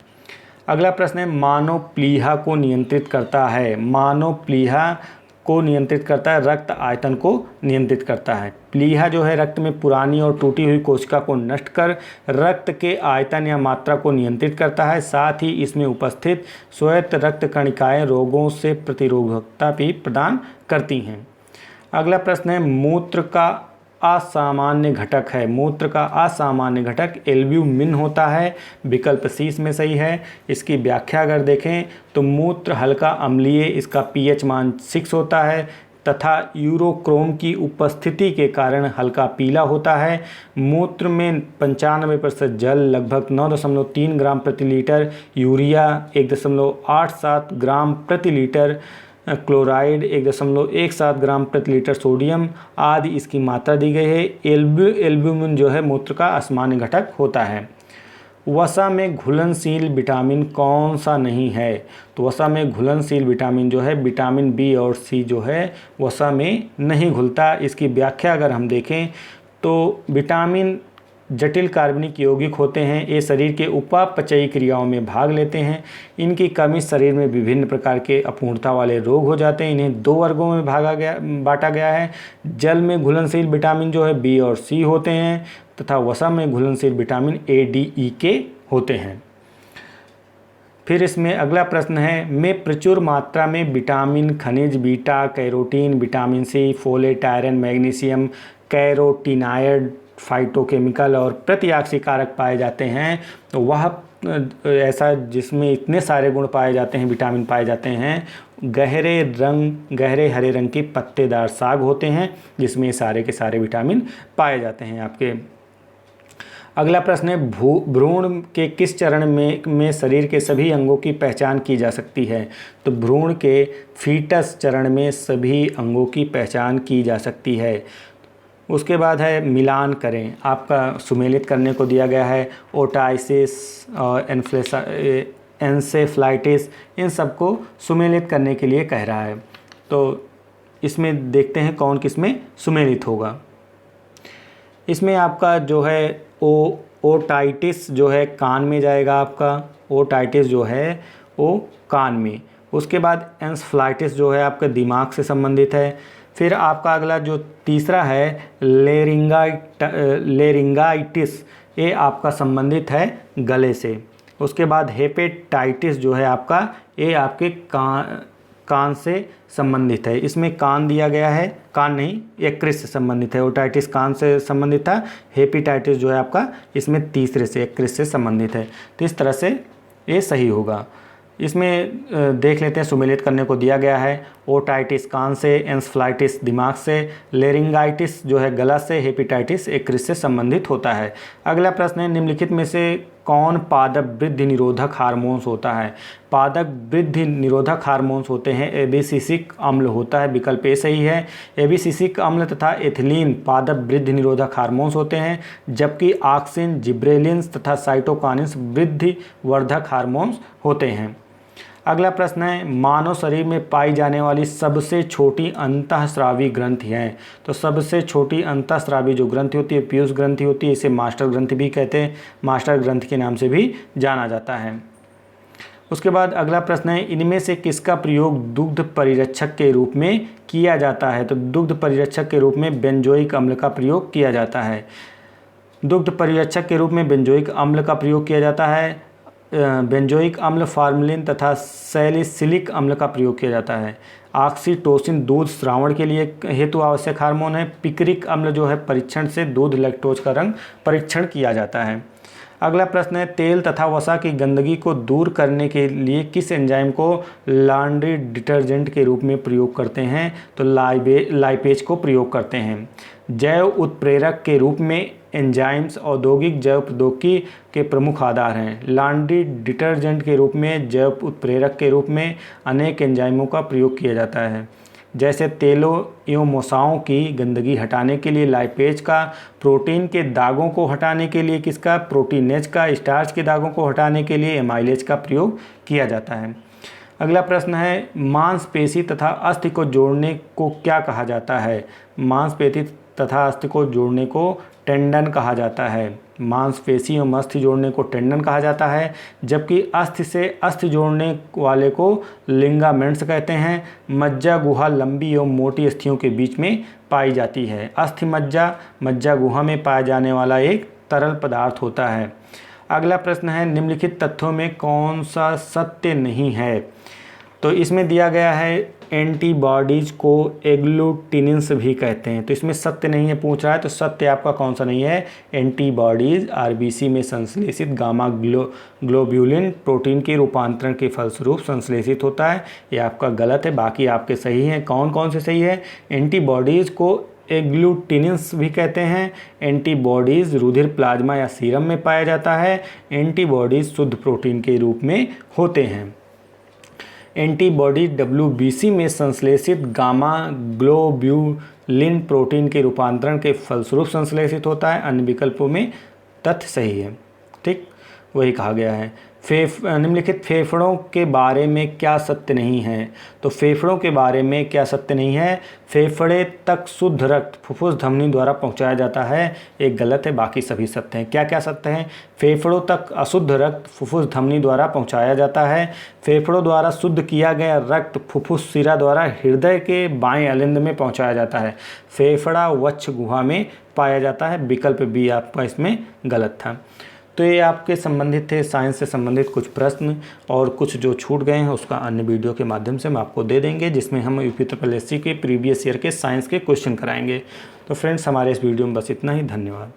अगला प्रश्न है, मानव प्लीहा को नियंत्रित करता है। मानव प्लीहा को नियंत्रित करता है, रक्त आयतन को नियंत्रित करता है। प्लीहा जो है रक्त में पुरानी और टूटी हुई कोशिका को नष्ट कर रक्त के आयतन या मात्रा को नियंत्रित करता है। साथ ही इसमें उपस्थित स्वायत्त रक्त कणिकाएं रोगों से प्रतिरोधकता भी प्रदान करती हैं। अगला प्रश्न है, मूत्र का असामान्य घटक है। मूत्र का असामान्य घटक एल्ब्यूमिन होता है। विकल्प सी इसमें सही है। इसकी व्याख्या अगर देखें तो मूत्र हल्का अम्लीय, इसका पीएच मान 6 होता है तथा यूरोक्रोम की उपस्थिति के कारण हल्का पीला होता है। मूत्र में 95% जल, लगभग 9.3 ग्राम प्रति लीटर, यूरिया 1.87 ग्राम प्रति लीटर, क्लोराइड 1.17 ग्राम प्रति लीटर, सोडियम आदि इसकी मात्रा दी गई है। एल्ब्यूमिन जो है मूत्र का असामान्य घटक होता है। वसा में घुलनशील विटामिन कौन सा नहीं है? तो वसा में घुलनशील विटामिन जो है विटामिन बी और सी जो है वसा में नहीं घुलता। इसकी व्याख्या अगर हम देखें तो विटामिन जटिल कार्बनिक यौगिक होते हैं। ये शरीर के उपापचयी क्रियाओं में भाग लेते हैं। इनकी कमी शरीर में विभिन्न प्रकार के अपूर्णता वाले रोग हो जाते हैं। इन्हें 2 वर्गों में बांटा गया है। जल में घुलनशील विटामिन जो है बी और सी होते हैं तथा वसा में घुलनशील विटामिन ए, डी, ई के होते हैं। फिर इसमें अगला प्रश्न है, में प्रचुर मात्रा में विटामिन, खनिज, beta carotene, vitamin C, folate, iron, magnesium, carotenoid, phytochemical और प्रतिऑक्सी कारक पाए जाते हैं। तो वह ऐसा जिसमें इतने सारे गुण पाए जाते हैं, विटामिन पाए जाते हैं, गहरे हरे रंग की पत्तेदार साग होते हैं जिसमें सारे के सारे विटामिन पाए जाते हैं आपके। अगला प्रश्न है, भ्रूण के किस चरण में शरीर के सभी अंगों की पहचान की जा सकती है? तो भ्रूण के फीटस चरण में सभी अंगों की पहचान की जा सकती है। उसके बाद है मिलान करें। आपका सुमेलित करने को दिया गया है। ओटाइसिस और एन्सेफ्लाइटिस, इन सबको सुमेलित करने के लिए कह रहा है। तो इसमें देखते हैं कौन किस में सुमेलित होगा। इसमें आपका जो है ओटाइटिस जो है कान में जाएगा। आपका ओटाइटिस जो है वो कान में। उसके बाद एन्सेफ्लाइटिस जो है आपका दिमाग से संबंधित है। फिर आपका अगला जो तीसरा है लेरिंगाइटिस, ये आपका संबंधित है गले से। उसके बाद हेपेटाइटिस जो है आपका, ये आपके कान से संबंधित है। इसमें कान दिया गया है, कान नहीं, यकृत से संबंधित है। ओटाइटिस कान से संबंधित था। हेपेटाइटिस जो है आपका इसमें तीसरे से, यकृत से संबंधित है। तो इस तरह से ये सही होगा। इसमें देख लेते हैं, सुमेलित करने को दिया गया है। ओटाइटिस कान से, एन्सेफ्लाइटिस दिमाग से, लेरिंगाइटिस जो है गला से, हेपेटाइटिस यकृत से संबंधित होता है। अगला प्रश्न है, निम्नलिखित में से कौन पादप वृद्धि निरोधक हार्मोन्स होता है? पादप वृद्धि निरोधक हार्मोन्स होते हैं एबिसिसिक अम्ल होता है। विकल्प ए सही है। एबिसिसिक अम्ल तथा एथिलीन पादप वृद्धि निरोधक हार्मोन्स होते हैं, जबकि ऑक्सिन, जिब्रेलिन्स तथा साइटोकाइन्स वृद्धि वर्धक हार्मोन्स होते हैं। अगला प्रश्न है, मानव शरीर में पाई जाने वाली सबसे छोटी अंतःस्रावी ग्रंथि है। तो सबसे छोटी अंतःस्रावी जो ग्रंथि होती है पीयूष ग्रंथि होती है, इसे मास्टर ग्रंथि भी कहते हैं, मास्टर ग्रंथि के नाम से भी जाना जाता है। उसके बाद अगला प्रश्न है, इनमें से किसका प्रयोग दुग्ध परिरक्षक के रूप में किया जाता है। तो दुग्ध परिरक्षक के रूप में बेंजोइक अम्ल का प्रयोग किया जाता है। दुग्ध परिरक्षक के रूप में बेंजोइक अम्ल का प्रयोग किया जाता है। बेंजोइक अम्ल, फार्मलिन तथा सैलिसिलिक अम्ल का प्रयोग किया जाता है। ऑक्सीटोसिन दूध श्रावण के लिए हेतु आवश्यक हार्मोन है। पिक्रिक अम्ल जो है परीक्षण से दूध लैक्टोज का रंग परीक्षण किया जाता है। अगला प्रश्न है, तेल तथा वसा की गंदगी को दूर करने के लिए किस एंजाइम को लॉन्ड्री डिटर्जेंट के रूप में प्रयोग करते हैं। तो लाइपेज को प्रयोग करते हैं। जैव उत्प्रेरक के रूप में एंजाइम्स औद्योगिक जैव प्रौद्योगिकी के प्रमुख आधार हैं। लॉन्ड्री डिटर्जेंट के रूप में जैव उत्प्रेरक के रूप में अनेक एंजाइमों का प्रयोग किया जाता है, जैसे तेलों एवं वसाओं की गंदगी हटाने के लिए लाइपेज का, प्रोटीन के दागों को हटाने के लिए किसका, प्रोटीनेज का, स्टार्च के दागों को हटाने के लिए एमाइलेज का प्रयोग किया जाता है। अगला प्रश्न है, मांसपेशी तथा अस्थि को जोड़ने को क्या कहा जाता है। मांसपेशी तथा अस्थि को जोड़ने को टेंडन कहा जाता है। मांसपेशी एवं अस्थि जोड़ने को टेंडन कहा जाता है, जबकि अस्थि से अस्थि जोड़ने वाले को लिगामेंट्स कहते हैं। मज्जा गुहा लंबी एवं मोटी अस्थियों के बीच में पाई जाती है। अस्थि मज्जा गुहा में पाया जाने वाला एक तरल पदार्थ होता है। अगला प्रश्न है, निम्नलिखित तथ्यों में कौन सा सत्य नहीं है। तो इसमें दिया गया है एंटीबॉडीज़ को एग्लूटिनिन्स भी कहते हैं। तो इसमें सत्य नहीं है पूछ रहा है, तो सत्य आपका कौन सा नहीं है। एंटीबॉडीज़ आरबीसी में संश्लेषित गामा ग्लोब्यूलिन प्रोटीन के रूपांतरण के फलस्वरूप संश्लेषित होता है, ये आपका गलत है। बाकी आपके सही हैं। कौन कौन से सही है। एंटीबॉडीज़ को एग्लूटिनिन्स भी कहते हैं। एंटीबॉडीज़ रुधिर, प्लाज्मा या सीरम में पाया जाता है। एंटीबॉडीज़ शुद्ध प्रोटीन के रूप में होते हैं। एंटीबॉडी WBC में संश्लेषित गामा ग्लोब्यूलिन प्रोटीन के रूपांतरण के फलस्वरूप संश्लेषित होता है। अन्य विकल्पों में तथ्य सही है। ठीक, वही कहा गया है। निम्नलिखित फेफड़ों के बारे में क्या सत्य नहीं है। तो फेफड़ों के बारे में क्या सत्य नहीं है। फेफड़े तक शुद्ध रक्त फुफ्फुस धमनी द्वारा पहुंचाया जाता है, एक गलत है। बाकी सभी सत्य हैं। क्या क्या सत्य हैं। फेफड़ों तक अशुद्ध रक्त फुफ्फुस धमनी द्वारा पहुंचाया जाता है। फेफड़ों द्वारा शुद्ध किया गया रक्त फुफ्फुस शिरा द्वारा हृदय के बाएं अलिंद में पहुंचाया जाता है। फेफड़ा वक्ष गुहा में पाया जाता है। विकल्प बी आपका इसमें गलत था। तो ये आपके संबंधित थे साइंस से संबंधित कुछ प्रश्न, और कुछ जो छूट गए हैं उसका अन्य वीडियो के माध्यम से हम आपको दे देंगे, जिसमें हम UP SSC के प्रीवियस ईयर के साइंस के क्वेश्चन कराएंगे। तो फ्रेंड्स, हमारे इस वीडियो में बस इतना ही। धन्यवाद।